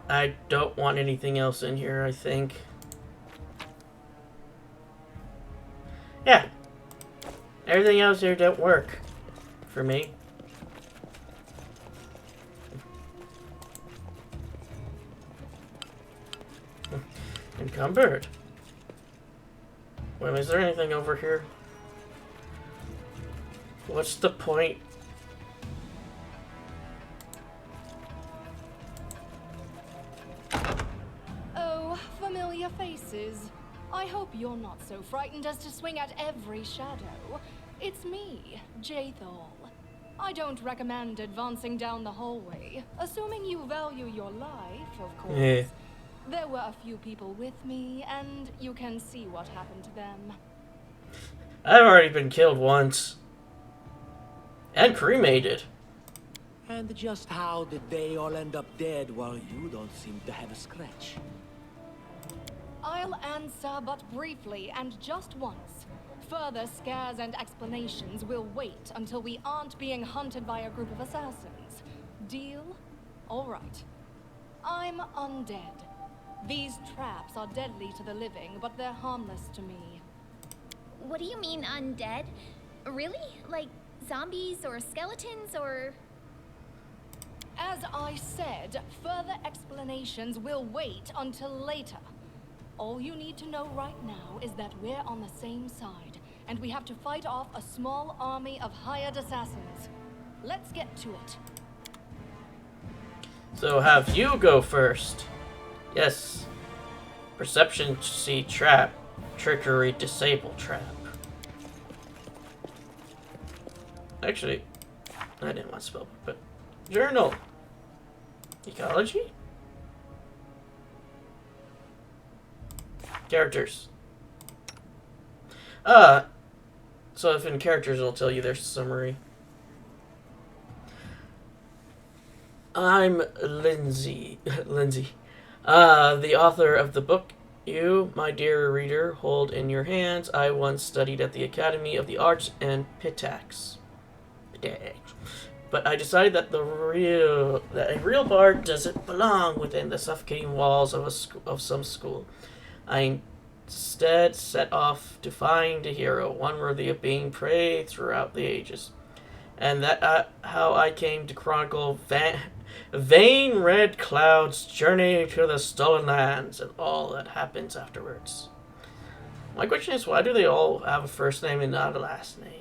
I don't want anything else in here, I think. Yeah. Everything else here don't work for me. Encumbered. Wait, is there anything over here? What's the point? Oh, familiar faces. I hope you're not so frightened as to swing at every shadow. It's me, Jathal. I don't recommend advancing down the hallway, assuming you value your life, of course. Yeah. There were a few people with me, and you can see what happened to them. I've already been killed once. And cremated. And just how did they all end up dead while you don't seem to have a scratch? I'll answer but briefly and just once. Further scares and explanations will wait until we aren't being hunted by a group of assassins. Deal? All right. I'm undead. These traps are deadly to the living, but they're harmless to me. What do you mean undead? Really? Like zombies or skeletons or... As I said, further explanations will wait until later. All you need to know right now is that we're on the same side, and we have to fight off a small army of hired assassins. Let's get to it. So have you go first. Yes. Perception see trap. Trickery disable trap. Actually, I didn't want to spell, but journal. Ecology? Characters. So if in characters it'll tell you their summary. I'm Lindsay. The author of the book you, my dear reader, hold in your hands. I once studied at the Academy of the Arts and Pitax. But I decided that a real bard doesn't belong within the suffocating walls of some school. I instead set off to find a hero, one worthy of being praised throughout the ages. And that how I came to chronicle Vain Red Cloud's journey to the Stolen Lands and all that happens afterwards. My question is, why do they all have a first name and not a last name?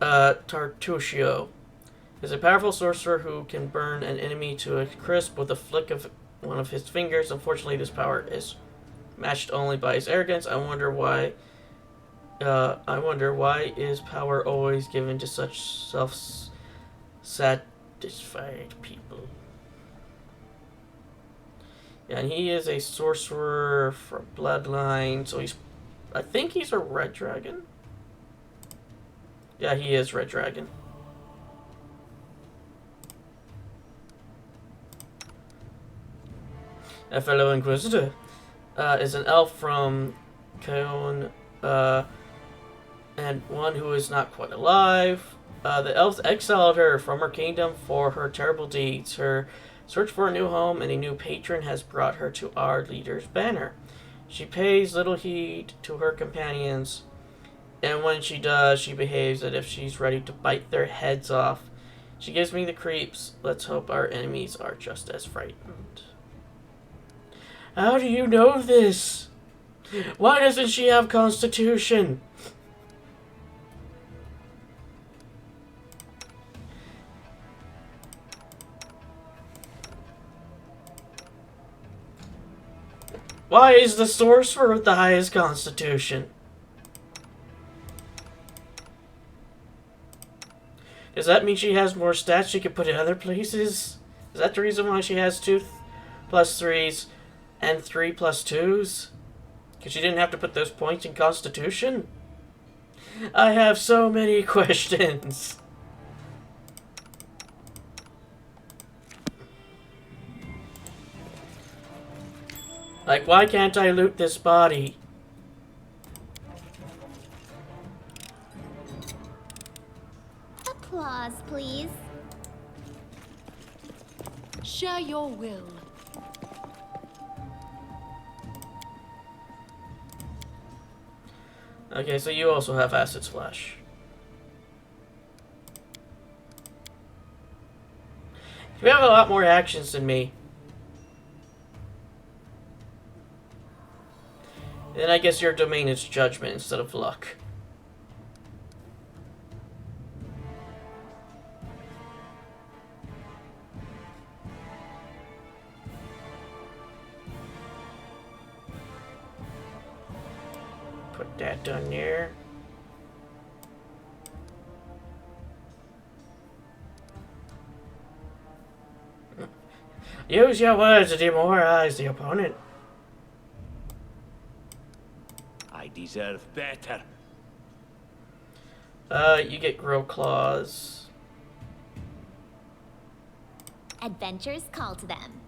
Tartusio is a powerful sorcerer who can burn an enemy to a crisp with a flick of one of his fingers. Unfortunately, this power is matched only by his arrogance. I wonder why is power always given to such self-satisfied people? Yeah, and he is a sorcerer for bloodline, so I think he's a red dragon. Yeah, he is red dragon. A fellow Inquisitor is an elf from Kaon, and one who is not quite alive. The elves exiled her from her kingdom for her terrible deeds. Her search for a new home and a new patron has brought her to our leader's banner. She pays little heed to her companions, and when she does, she behaves as if she's ready to bite their heads off. She gives me the creeps. Let's hope our enemies are just as frightened. How do you know this? Why doesn't she have Constitution? Why is the sorcerer with the highest Constitution? Does that mean she has more stats she can put in other places? Is that the reason why she has 2+3s and 3+2s? Because she didn't have to put those points in Constitution? I have so many questions. Like, why can't I loot this body? Applause, please. Share your will. Okay, so you also have Acid Splash. You have a lot more actions than me. Then I guess your domain is judgment instead of luck. Put that down there. Use your words to demoralize the opponent. I deserve better. You get Grow Claws. Adventures call to them.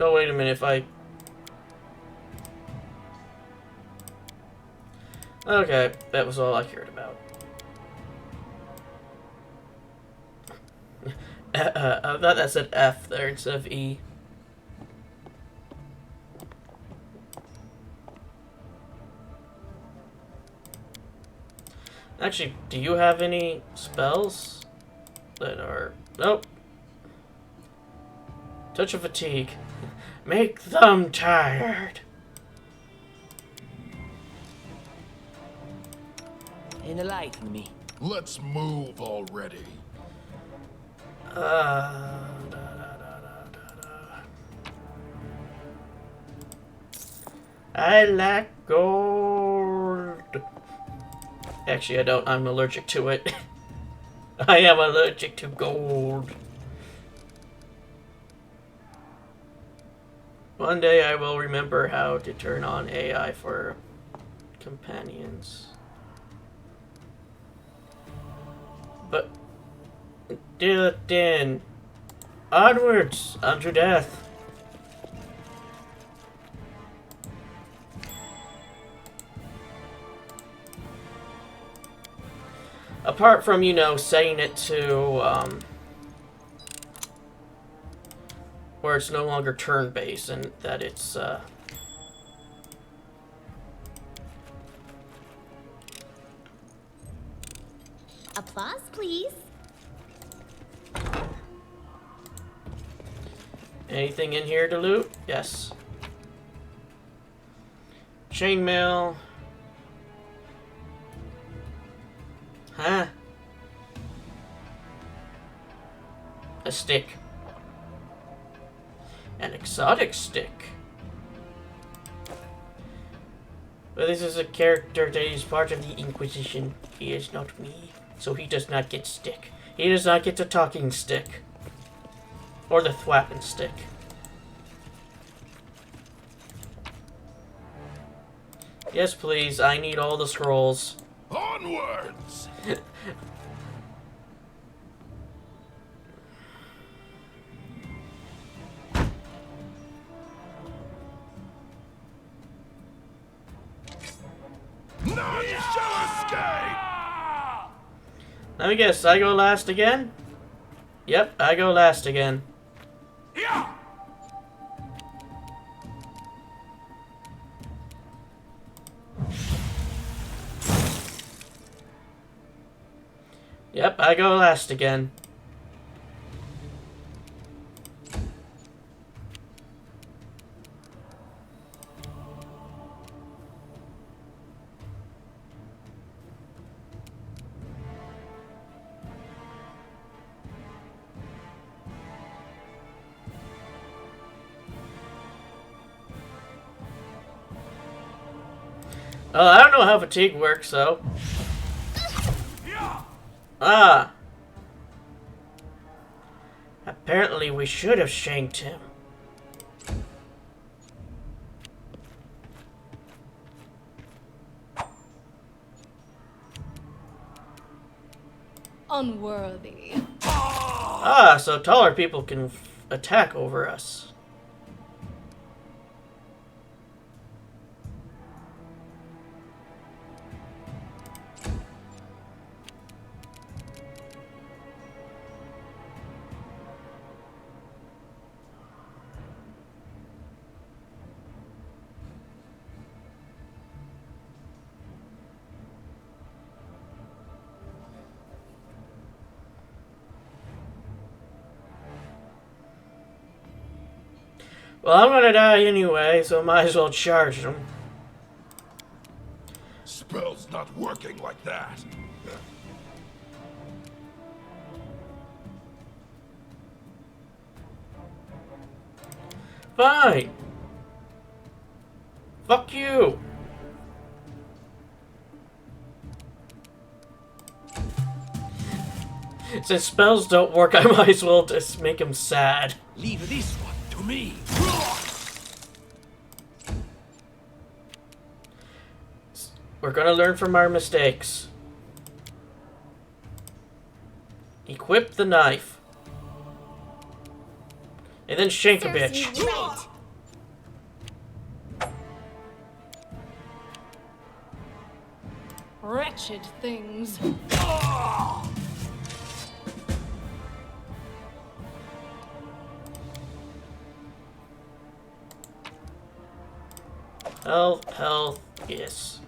Oh, wait a minute, if I... Okay, that was all I cared about. I thought that said F there instead of E. Actually, do you have any spells that are... Nope. Touch of Fatigue. Make them tired. Enlighten me. Let's move already. I like gold. Actually, I don't. I'm allergic to it. I am allergic to gold. One day I will remember how to turn on AI for companions. But until then, onwards unto death. Apart from, you know, setting it to, where it's no longer turn-based and that it's, Applause, please. Anything in here to loot? Yes. Chainmail. Huh? A stick. An exotic stick. But this is a character that is part of the Inquisition. He is not me. so he does not get stick. He does not get the talking stick. Or the thwapping stick. Yes, please. I need all the scrolls. Onwards! None shall escape! Let me guess, I go last again? Yep, I go last again. Yeah! Yep, I go last again. I don't know how fatigue works, though. Ah! Apparently we should have shanked him. Unworthy. Ah, so taller people can attack over us. Well, I'm gonna die anyway, so might as well charge them. Spell's not working like that. Fine. Fuck you. Since spells don't work, I might as well just make him sad. Leave this one to me. We're gonna learn from our mistakes. Equip the knife. And then shank a bitch. Wretched things. Health, health, yes.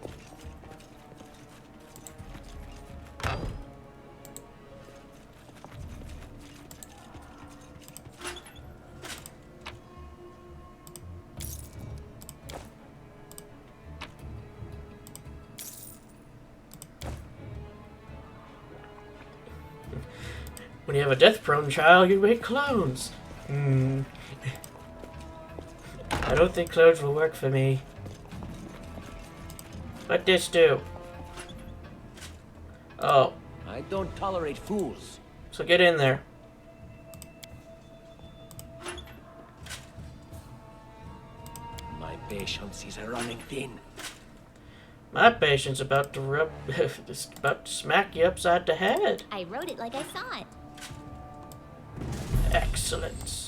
When you have a death-prone child, you make clones. I don't think clones will work for me. What this do? Oh. I don't tolerate fools. So get in there. My patience is running thin. My patient's about to just about to smack you upside the head. I wrote it like I saw it. Excellent.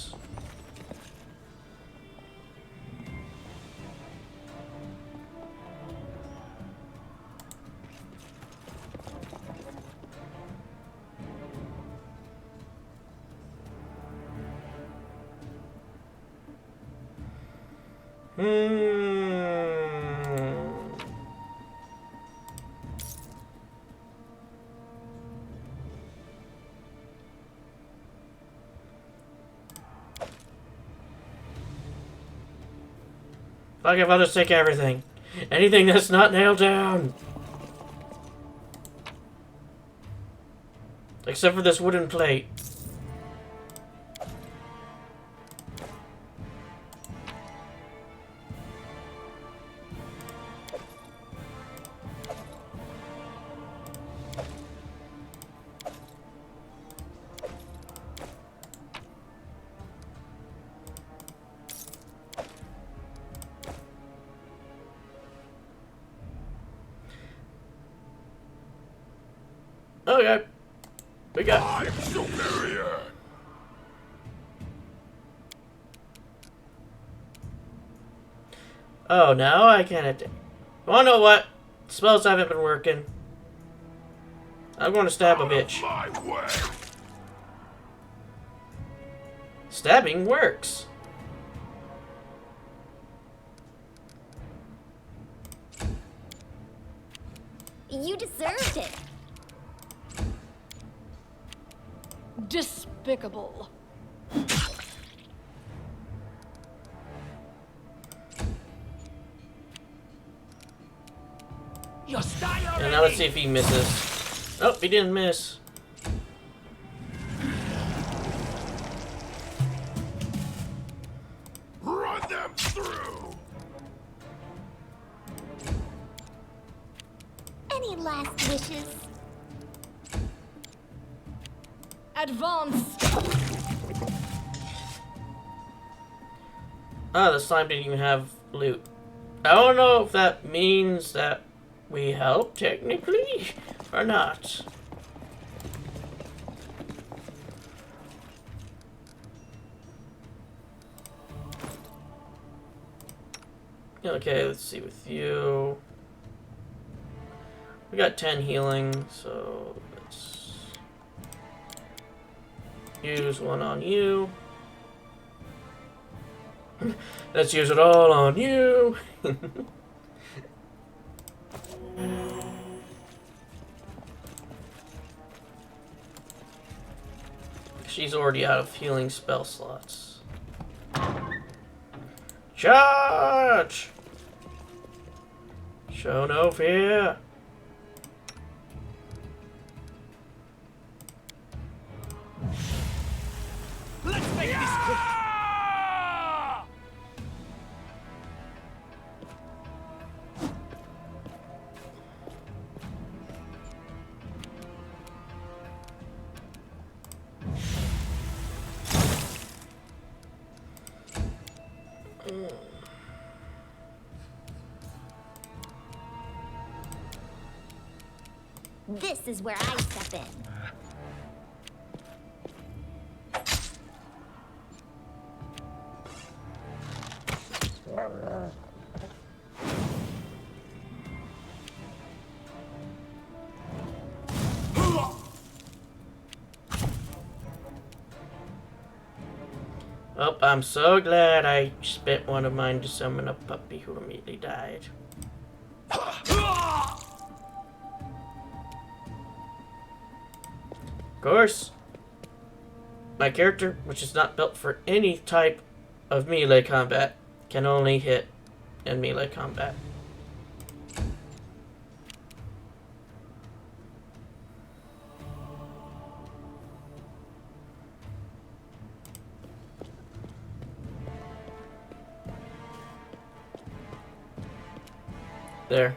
Fuck if I'll just take everything. Anything that's not nailed down. Except for this wooden plate. Okay. We got. I'm superior. Oh, now I can't. Oh, know what? Spells haven't been working. I'm going to stab a bitch. My way. Stabbing works. You deserved it. Despicable. And now let's see if he misses. Oh, he didn't miss. Run them through. Any last wishes? Advance. Ah, the slime didn't even have loot. I don't know if that means that we help technically or not. Okay, let's see with you. We got 10 healing, so let's use one on you. Let's use it all on you. She's already out of healing spell slots. Charge! Show no fear. Let's make this quick. This is where I step in. Oh, I'm so glad I spent one of mine to summon a puppy who immediately died. Of course, my character, which is not built for any type of melee combat, can only hit in melee combat. There.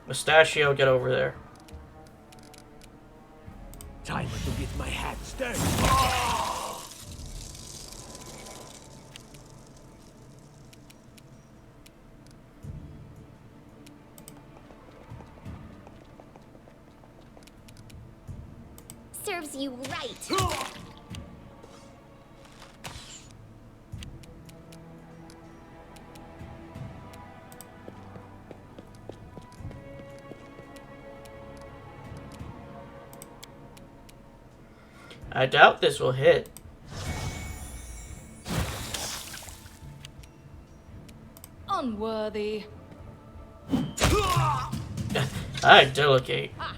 Mustachio, get over there. Time to get my hands dirty. Serves you right. I doubt this will hit. Unworthy. I delegate. Ha!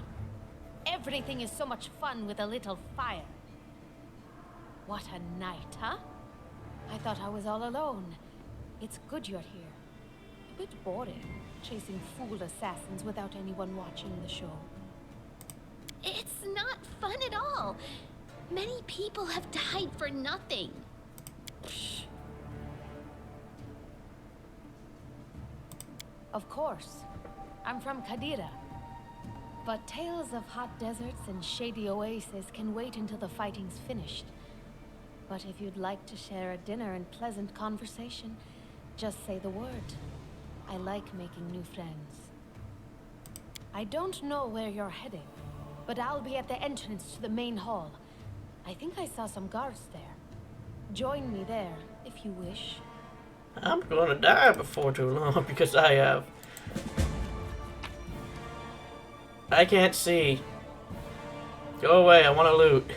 Everything is so much fun with a little fire. What a night, huh? I thought I was all alone. It's good you're here. A bit boring, chasing fool assassins without anyone watching the show. It's not fun at all. Many people have died for nothing. Shh. Of course. I'm from Kadira. But tales of hot deserts and shady oases can wait until the fighting's finished. But if you'd like to share a dinner and pleasant conversation, just say the word. I like making new friends. I don't know where you're heading, but I'll be at the entrance to the main hall. I think I saw some guards there. Join me there, if you wish. I'm gonna die before too long because I can't see. Go away, I want to loot.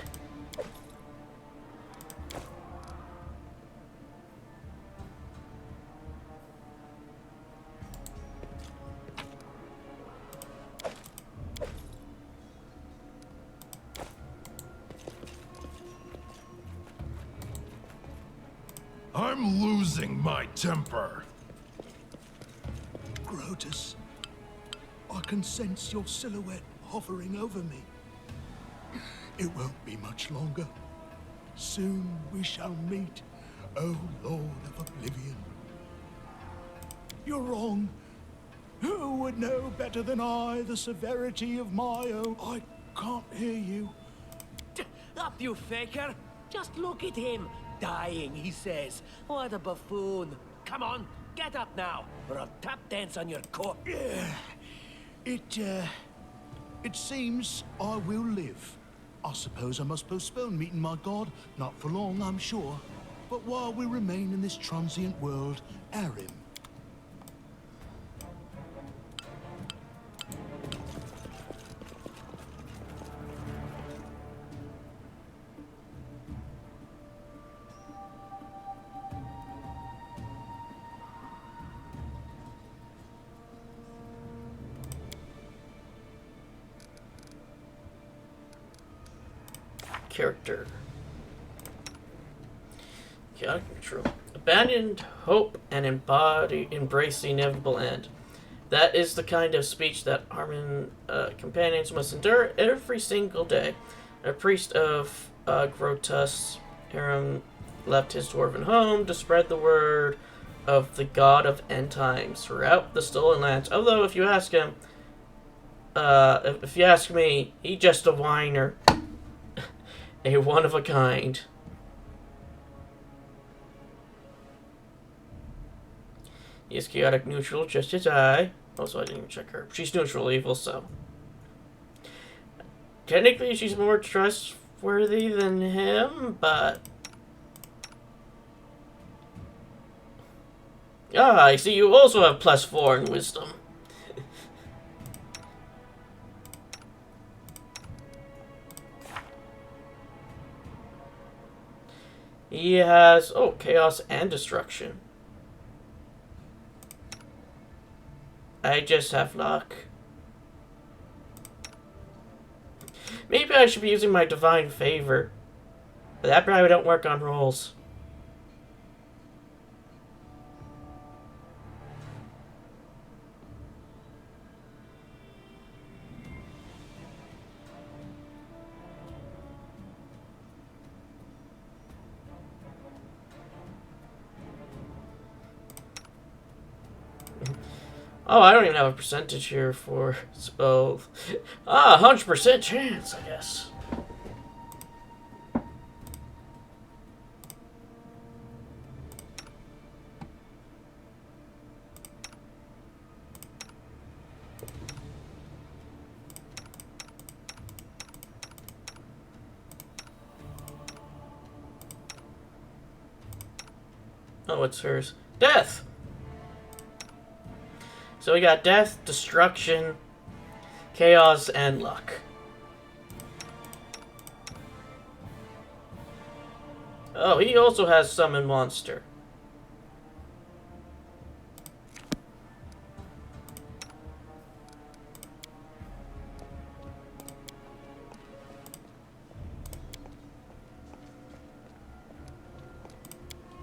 I'm losing my temper. Grotus, I can sense your silhouette hovering over me. It won't be much longer. Soon we shall meet, O Lord of Oblivion. You're wrong. Who would know better than I the severity of my own? I can't hear you. Up, you faker! Just look at him! Dying, he says. What a buffoon. Come on, get up now, or I'll tap dance on your corpse. It seems I will live. I suppose I must postpone meeting my god. Not for long, I'm sure. But while we remain in this transient world, Arim. Character. Chaotic control. Abandoned hope and embrace the inevitable end. That is the kind of speech that Armin companions must endure every single day. A priest of Grotus, Aram left his dwarven home to spread the word of the god of end times throughout the stolen lands. Although, if you ask him, if you ask me, he's just a whiner. A one of a kind. He is chaotic neutral, just as I. Also, I didn't even check her. She's neutral evil, so. Technically, she's more trustworthy than him, but. Ah, I see you also have +4 in wisdom. He has, oh, chaos and destruction. I just have luck. Maybe I should be using my divine favor. But that probably don't work on rolls. Oh, I don't even have a percentage here for spell. 100% chance, I guess. Oh, it's hers. Death! So we got death, destruction, chaos, and luck. Oh, he also has summon monster.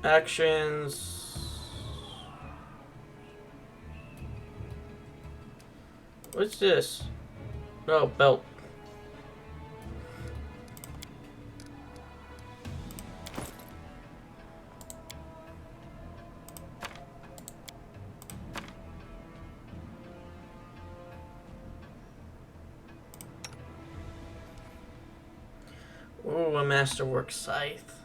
Actions. What's this? Oh, belt. Ooh, a masterwork scythe.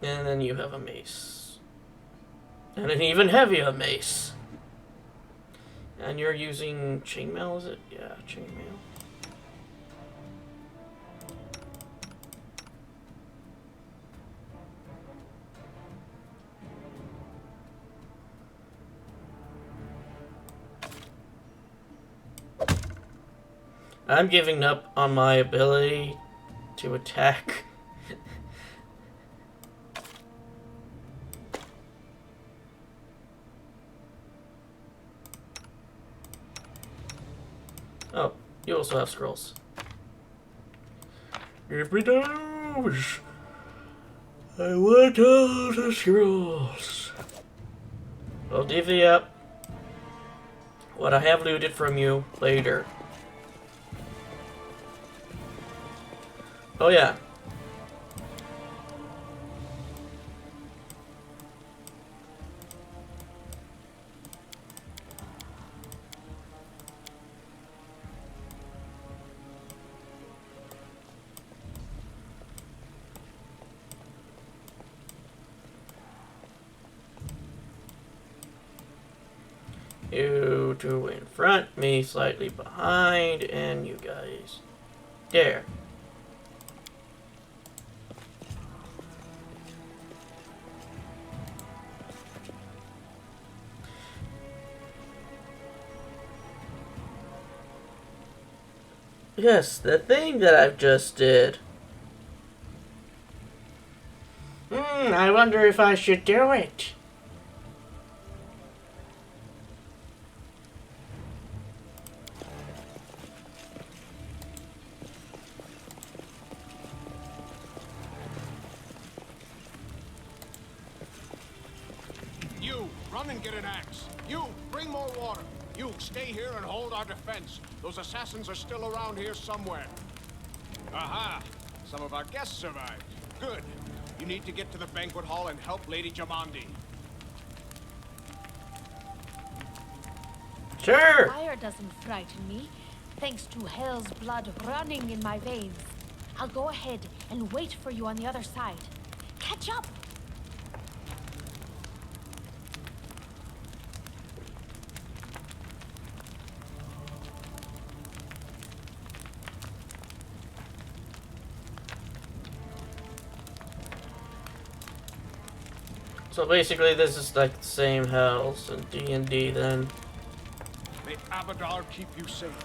And then you have a mace. And an even heavier mace. And you're using chainmail, is it? Yeah, chainmail. I'm giving up on my ability to attack. Oh, you also have scrolls. Give me those! I want all the scrolls. I'll divvy up what I have looted from you later. Oh yeah. You two in front, me slightly behind, and you guys there. Yes, the thing that I've just did. I wonder if I should do it. You, run and get an axe. You, bring more water. You, stay here and hold our defense. Those assassins are still around here somewhere. Aha! Some of our guests survived. Good. You need to get to the banquet hall and help Lady Jamandi. Sure! Fire doesn't frighten me, thanks to hell's blood running in my veins. I'll go ahead and wait for you on the other side. Catch up! So basically this is like the same house in D&D then. May Abadar keep you safe.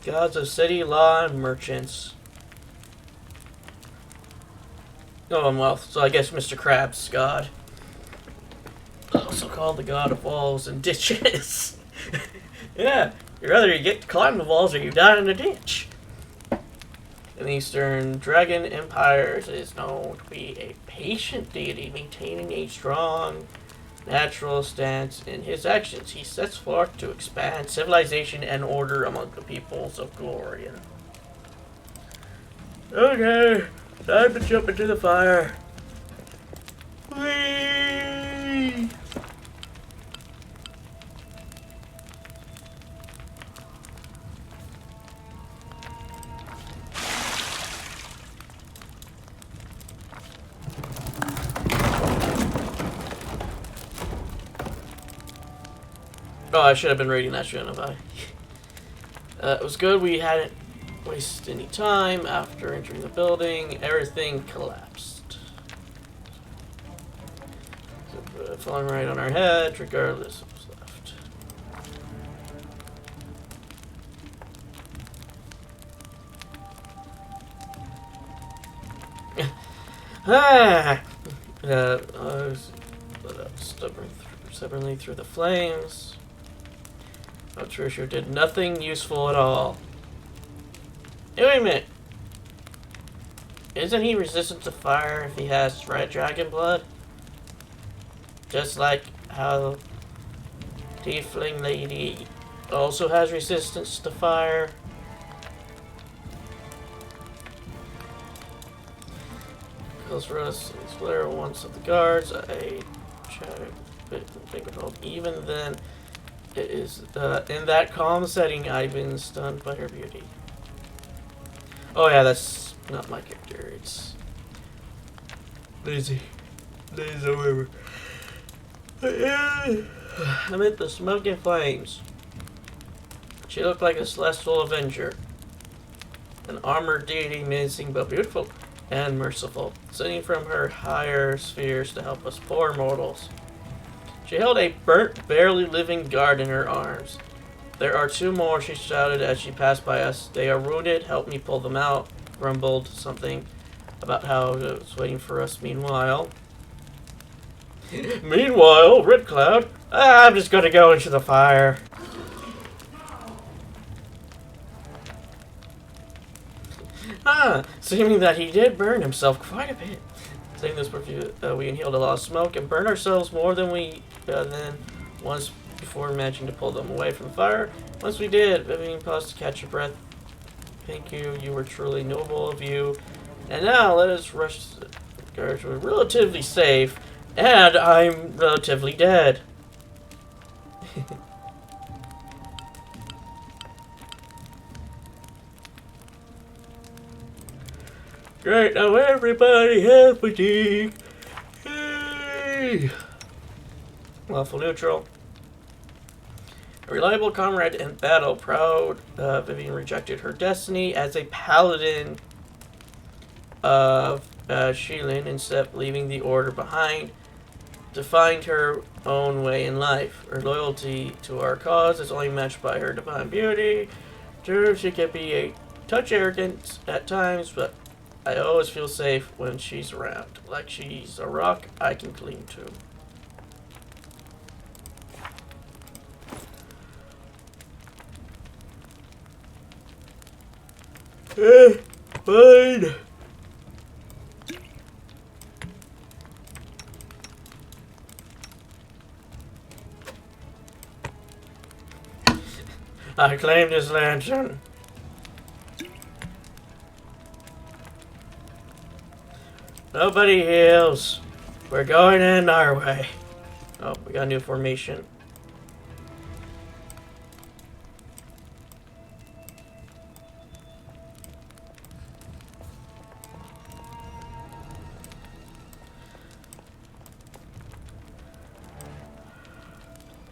Gods of city, law, and merchants. Oh, and wealth. So I guess Mr. Krabs' god. Also called the god of walls and ditches. Yeah, either you get to climb the walls or you die in a ditch. In the Eastern Dragon Empire, it is known to be a patient deity maintaining a strong natural stance in his actions. He sets forth to expand civilization and order among the peoples of Glorian. Okay, time to jump into the fire. Whee! Oh, I should have been reading that, shouldn't have I? It was good. We hadn't wasted any time. After entering the building, everything collapsed. So, falling right on our heads, regardless of what's left. I was stubbornly through the flames. Patricia did nothing useful at all. Hey, wait a minute. Isn't he resistant to fire if he has red dragon blood? Just like how Tiefling Lady also has resistance to fire. Kills for us, flare once of the guards. I chatted with even then. It is in that calm setting I've been stunned by her beauty. Oh yeah, that's not my character. It's Lazy whatever. I'm at the smoking flames. She looked like a celestial avenger. An armored deity, menacing but beautiful and merciful, sitting from her higher spheres to help us poor mortals. She held a burnt, barely living guard in her arms. There are 2 more, she shouted as she passed by us. They are wounded, help me pull them out. Grumbled something about how it was waiting for us meanwhile. Meanwhile, Red Cloud, I'm just gonna go into the fire. Seeming that he did burn himself quite a bit. Saying this, we inhaled a lot of smoke and burned ourselves more than we once before managing to pull them away from the fire. Once we did, Vivian paused to catch your breath. Thank you, you were truly noble of you. And now let us rush to the garage. We're relatively safe, and I'm relatively dead. Great, now everybody have fatigue. Hey! Lawful neutral. A reliable comrade in battle, proud Vivian rejected her destiny as a paladin of Shilin instead of leaving the order behind to find her own way in life. Her loyalty to our cause is only matched by her divine beauty. Sure, she can be a touch arrogant at times, but I always feel safe when she's around. Like she's a rock I can cling to. Fine. I claim this lantern. Nobody heals. We're going in our way. Oh, we got a new formation.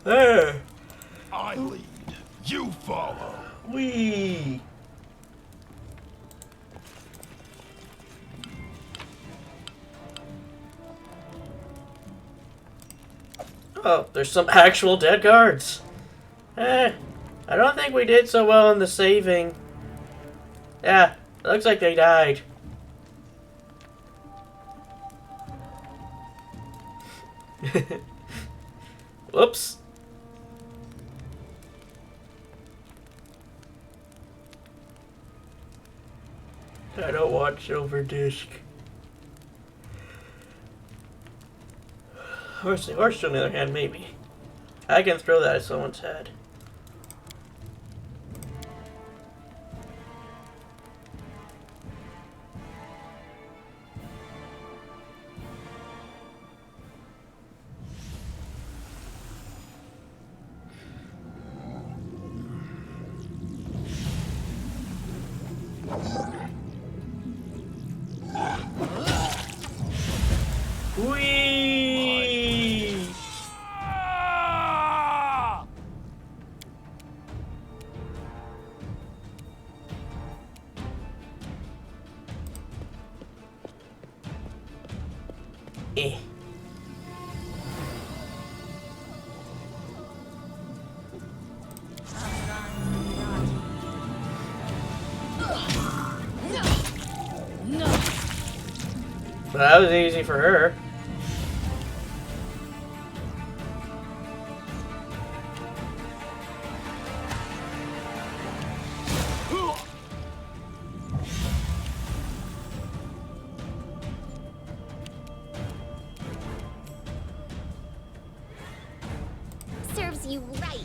There. I lead. You follow. Wee. Oh, there's some actual dead guards. I don't think we did so well in the saving. Yeah, it looks like they died. Whoops. I don't want silver disc. Horse, on the other hand, maybe. I can throw that at someone's head. Whee! Eh. Well, that was easy for her. Serves you right.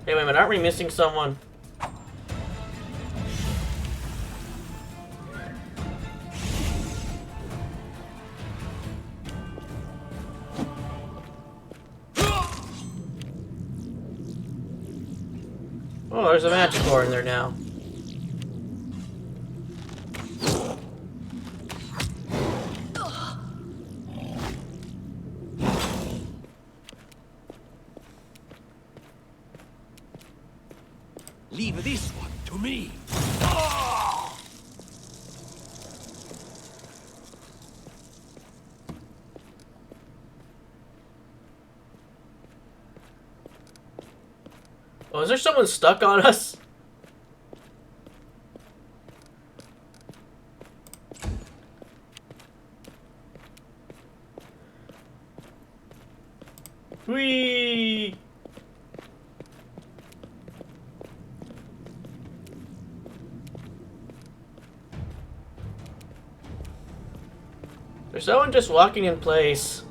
Hey, wait a minute, aren't we missing someone? Oh, there's a manticore in there now. Leave this one to me. Oh, is there someone stuck on us? Whee! There's someone just walking in place.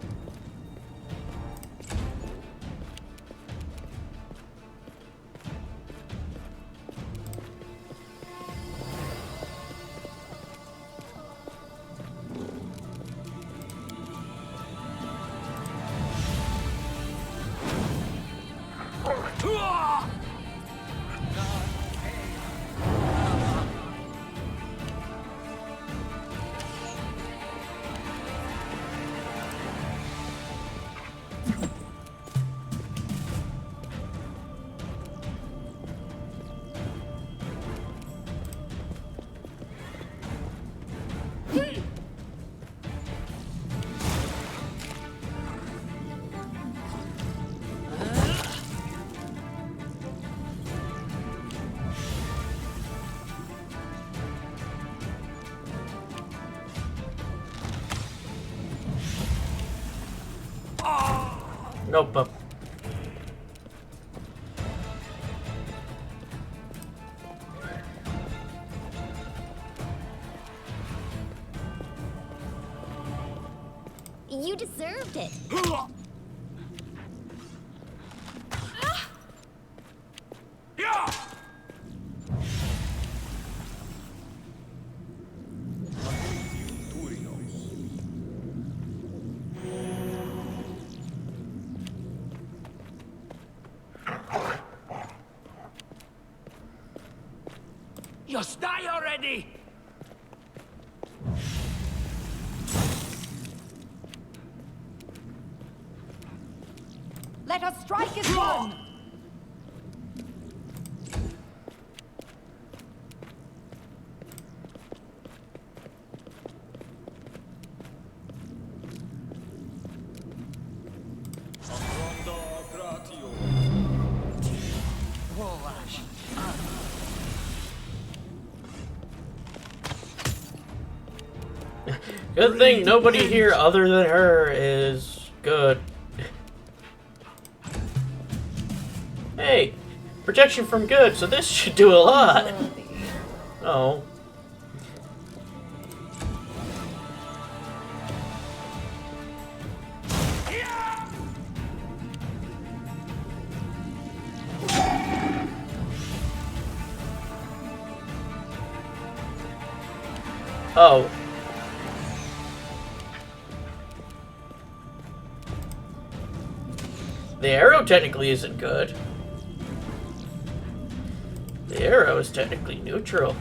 Nope. You deserved it. Just die already! Let us strike as one! Good thing nobody here other than her is good. Hey, protection from good, so this should do a lot. Oh. Oh. The arrow technically isn't good. The arrow is technically neutral.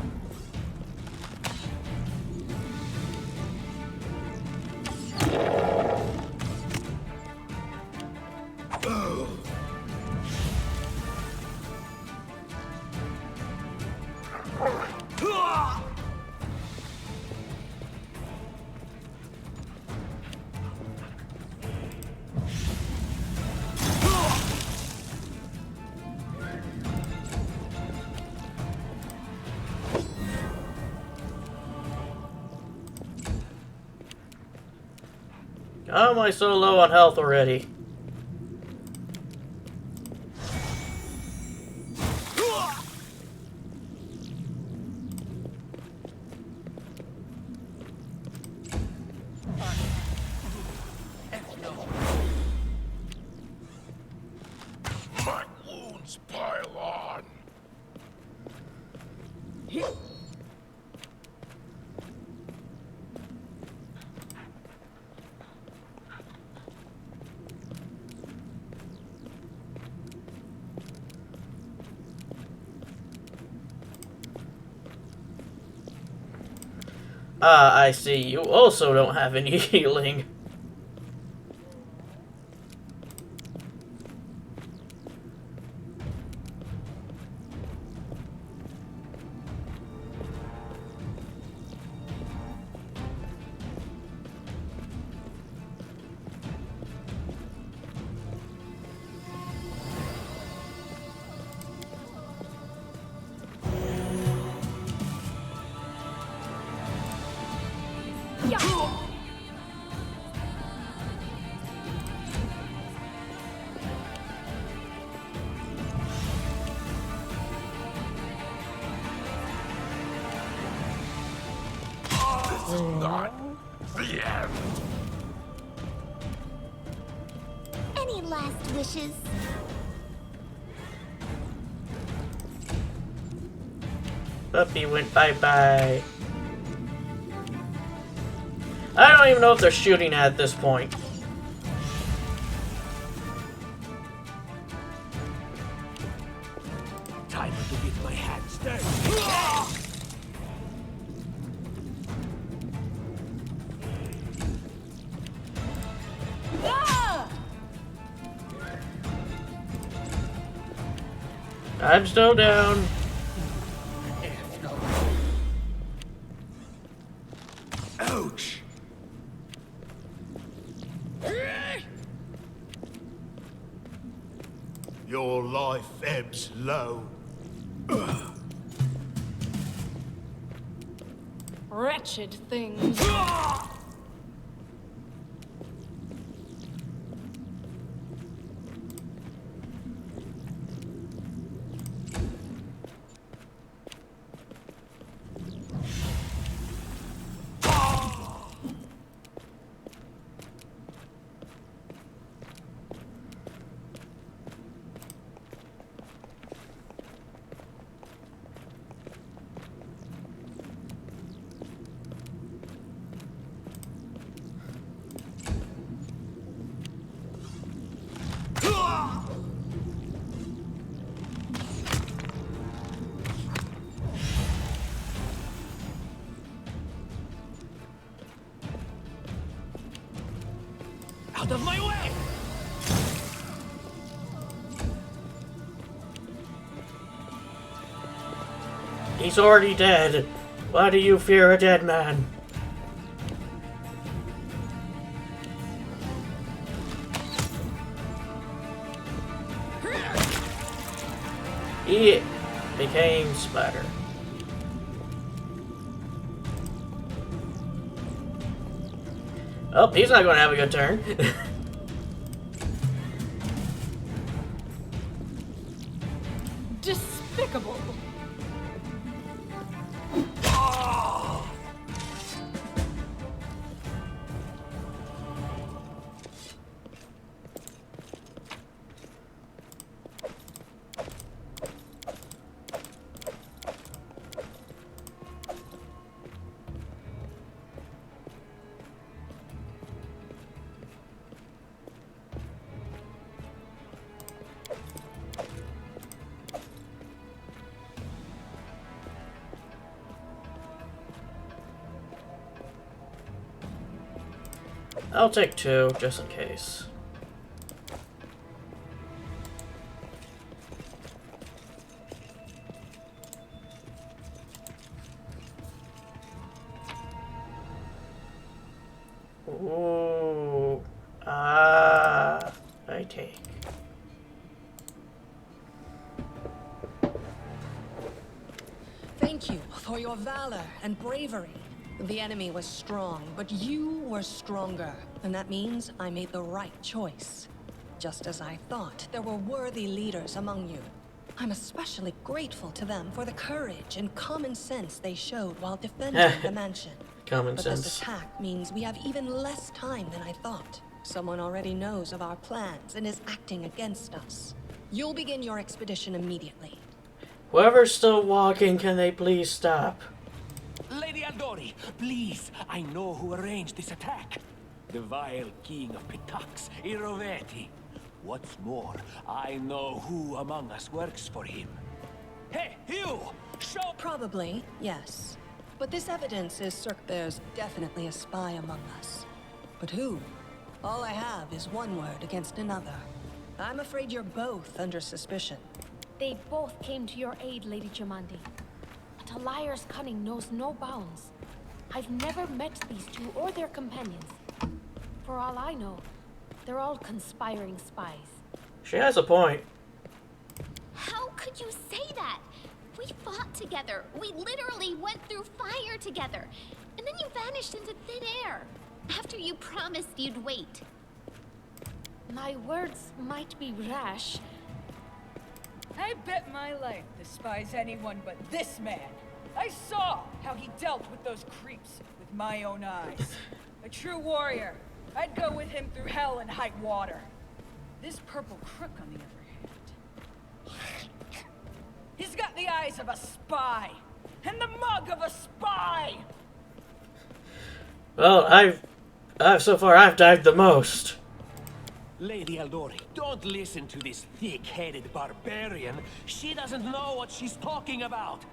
How am I so low on health already? My wounds pile on. Ah, I see. You also don't have any healing. Not the end. Any last wishes? Puppy went bye-bye. I don't even know if they're shooting at this point. Time to get my hands dirty. I'm still down. Ouch! Your life ebbs low. Wretched things. Out of my way! He's already dead. Why do you fear a dead man? He became Spider. Oh, he's not going to have a good turn. Despicable. I'll take two, just in case. Ooh. I take. Thank you for your valor and bravery. The enemy was strong, but you were stronger. And that means I made the right choice. Just as I thought, there were worthy leaders among you. I'm especially grateful to them for the courage and common sense they showed while defending the mansion. Common But sense. this attack means we have even less time than I thought. Someone already knows of our plans and is acting against us. You'll begin your expedition immediately. Whoever's still walking, can they please stop? Lady Aldori, please, I know who arranged this attack. The vile king of Pitax, Iroveti. What's more, I know who among us works for him. Hey, you! Show... Probably, yes. But this evidence is there's definitely a spy among us. But who? All I have is one word against another. I'm afraid you're both under suspicion. They both came to your aid, Lady Jamandi. But a liar's cunning knows no bounds. I've never met these two or their companions. For all I know, they're all conspiring spies. She has a point. How could you say that? We fought together. We literally went through fire together. And then you vanished into thin air. After you promised you'd wait. My words might be rash. I bet my life despise anyone but this man. I saw how he dealt with those creeps with my own eyes. A true warrior. I'd go with him through hell and high water. This purple crook, on the other hand, he's got the eyes of a spy and the mug of a spy. Well, so far I've dived the most. Lady Eldori, don't listen to this thick-headed barbarian. She doesn't know what she's talking about.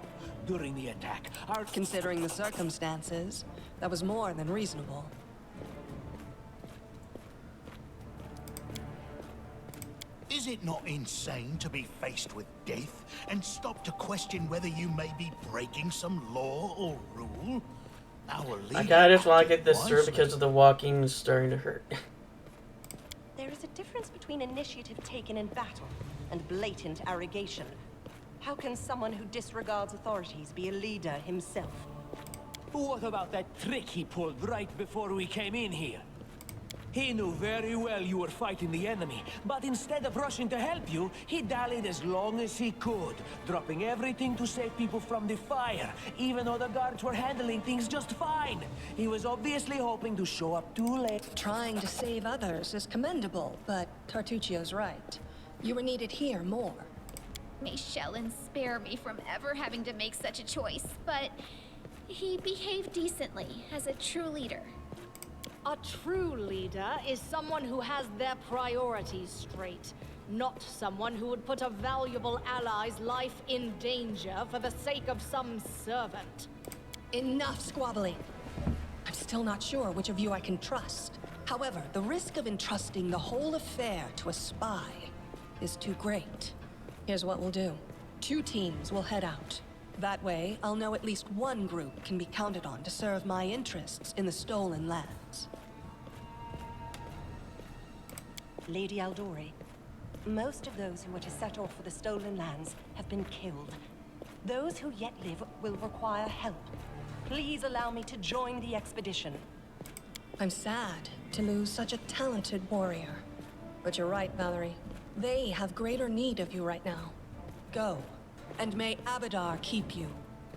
During the attack, Considering the circumstances, that was more than reasonable. Is it not insane to be faced with death and stop to question whether you may be breaking some law or rule? Our I kinda just want to get this through wisely. because of the walking is starting to hurt. There is a difference between initiative taken in battle and blatant arrogation. How can someone who disregards authorities be a leader himself? what about that trick he pulled right before we came in here? He knew very well you were fighting the enemy, but instead of rushing to help you, he dallied as long as he could, dropping everything to save people from the fire, even though the guards were handling things just fine. He was obviously hoping to show up too late. Trying to save others is commendable, but Tartuccio's right. You were needed here more. May Shellen spare me from ever having to make such a choice, but he behaved decently as a true leader. A true leader is someone who has their priorities straight, not someone who would put a valuable ally's life in danger for the sake of some servant. Enough squabbling. I'm still not sure which of you I can trust. However, the risk of entrusting the whole affair to a spy is too great. Here's what we'll do. 2 teams will head out. That way, I'll know at least one group can be counted on to serve my interests in the stolen lands. Lady Aldori, most of those who were to set off for the stolen lands have been killed. Those who yet live will require help. Please allow me to join the expedition. I'm sad to lose such a talented warrior. But you're right, Valerie. They have greater need of you right now. Go, and may Abadar keep you.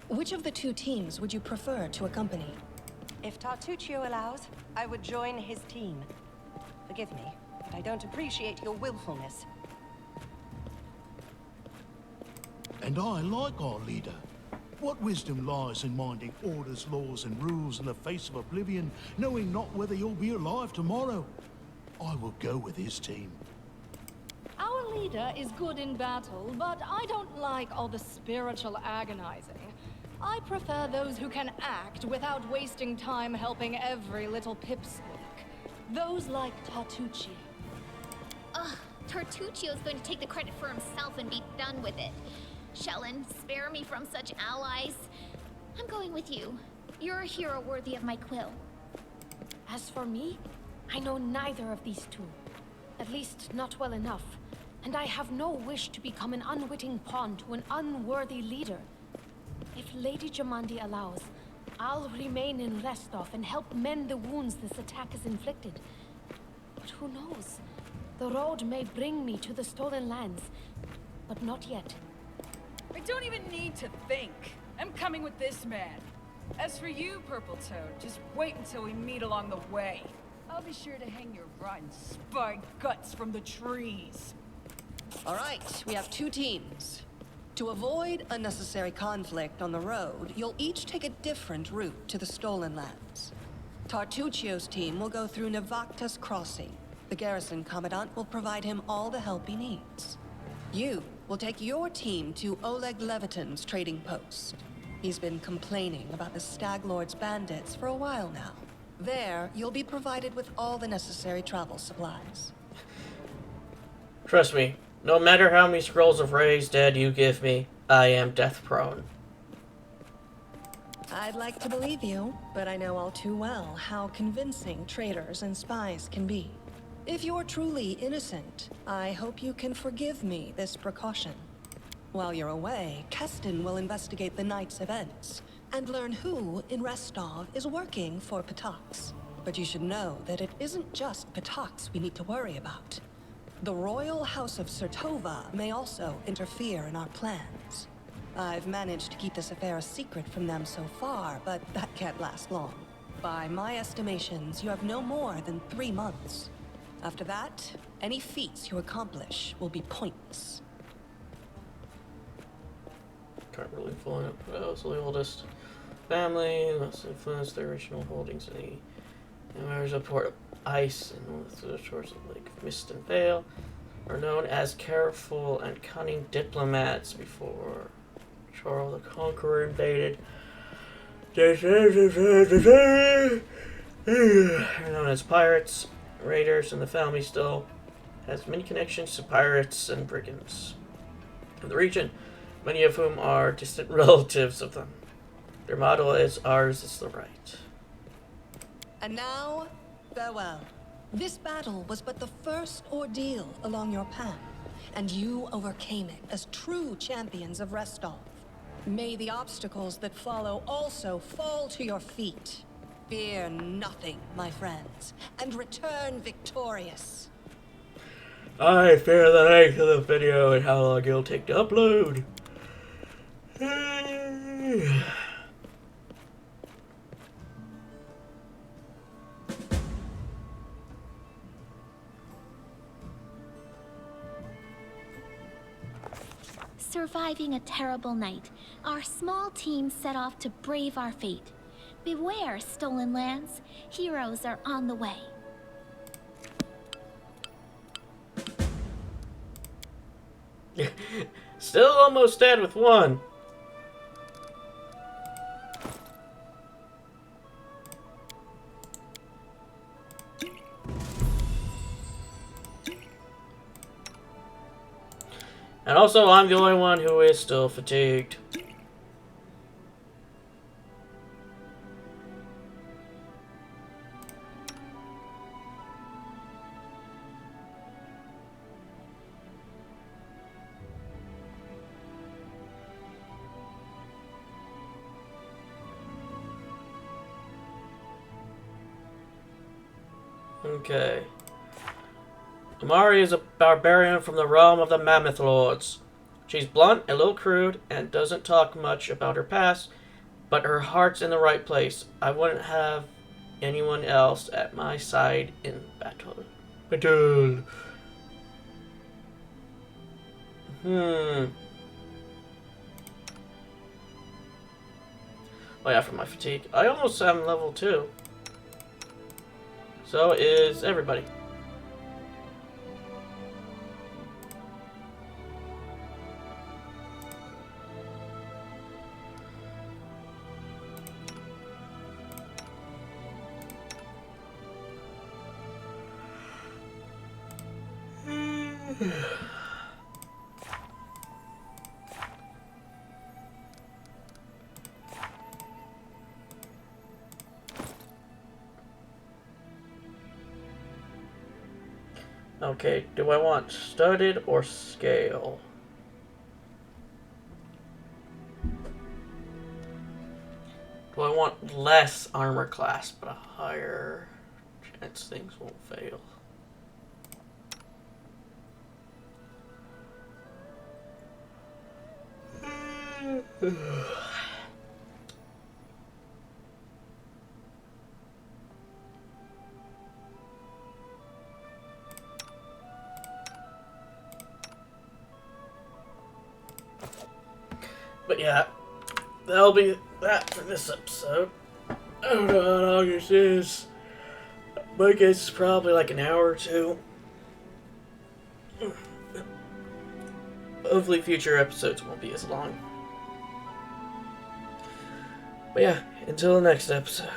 Which of the 2 teams would you prefer to accompany? If Tartuccio allows, I would join his team. Forgive me, but I don't appreciate your willfulness. And I like our leader. What wisdom lies in minding orders, laws, and rules in the face of oblivion, knowing not whether you'll be alive tomorrow? I will go with his team. Our leader is good in battle, but I don't like all the spiritual agonizing. I prefer those who can act without wasting time helping every little pipsqueak. Those like Tartuccio. Ugh, Tartuccio's going to take the credit for himself and be done with it. Shellen, spare me from such allies. I'm going with you. You're a hero worthy of my quill. As for me, I know neither of these two. At least not well enough. And I have no wish to become an unwitting pawn to an unworthy leader. If Lady Jamandi allows, I'll remain in Restov and help mend the wounds this attack has inflicted. But who knows? The road may bring me to the stolen lands, but not yet. I don't even need to think. I'm coming with this man. As for you, Purple Toad, just wait until we meet along the way. I'll be sure to hang your rotten spy guts from the trees. All right, we have 2 teams. To avoid unnecessary conflict on the road, you'll each take a different route to the stolen lands. Tartuccio's team will go through Navakta's crossing. The garrison commandant will provide him all the help he needs. You will take your team to Oleg Levitin's trading post. He's been complaining about the Stag Lord's bandits for a while now. There, you'll be provided with all the necessary travel supplies. Trust me, no matter how many scrolls of Ray's dead you give me, I am death prone. I'd like to believe you, but I know all too well how convincing traitors and spies can be. If you're truly innocent, I hope you can forgive me this precaution. While you're away, Keston will investigate the night's events and learn who in Restov is working for Patox. But you should know that it isn't just Patox we need to worry about. The Royal House of Sertova may also interfere in our plans. I've managed to keep this affair a secret from them so far, but that can't last long. By my estimations, you have no more than 3 months. After that, any feats you accomplish will be pointless. Can't really find it, but I was the oldest family, must influence the original holdings in the members of Port of Ice and to the shores of Lake Mist and Vale are known as careful and cunning diplomats before Charles the Conqueror invaded. They're known as pirates, raiders, and the family still has many connections to pirates and brigands in the region, many of whom are distant relatives of them. Their motto is, ours is the right. And now, farewell. This battle was but the first ordeal along your path, and you overcame it as true champions of Restov. May the obstacles that follow also fall to your feet. Fear nothing, my friends, and return victorious. I fear the length of the video and how long it'll take to upload. Surviving a terrible night, our small team set off to brave our fate. Beware, stolen lands. Heroes are on the way. Still almost dead with one. And also, I'm the only one who is still fatigued. Okay. Amari is a barbarian from the realm of the Mammoth Lords. She's blunt, a little crude, and doesn't talk much about her past, but her heart's in the right place. I wouldn't have anyone else at my side in battle. Oh yeah, for my fatigue. I almost am level 2. So is everybody. Okay, do I want studded or scale? Do I want less armor class but a higher chance things won't fail? But yeah, that'll be that for this episode. I don't know how long this is. My guess is probably like an hour or 2. Hopefully future episodes won't be as long. But yeah, until the next episode.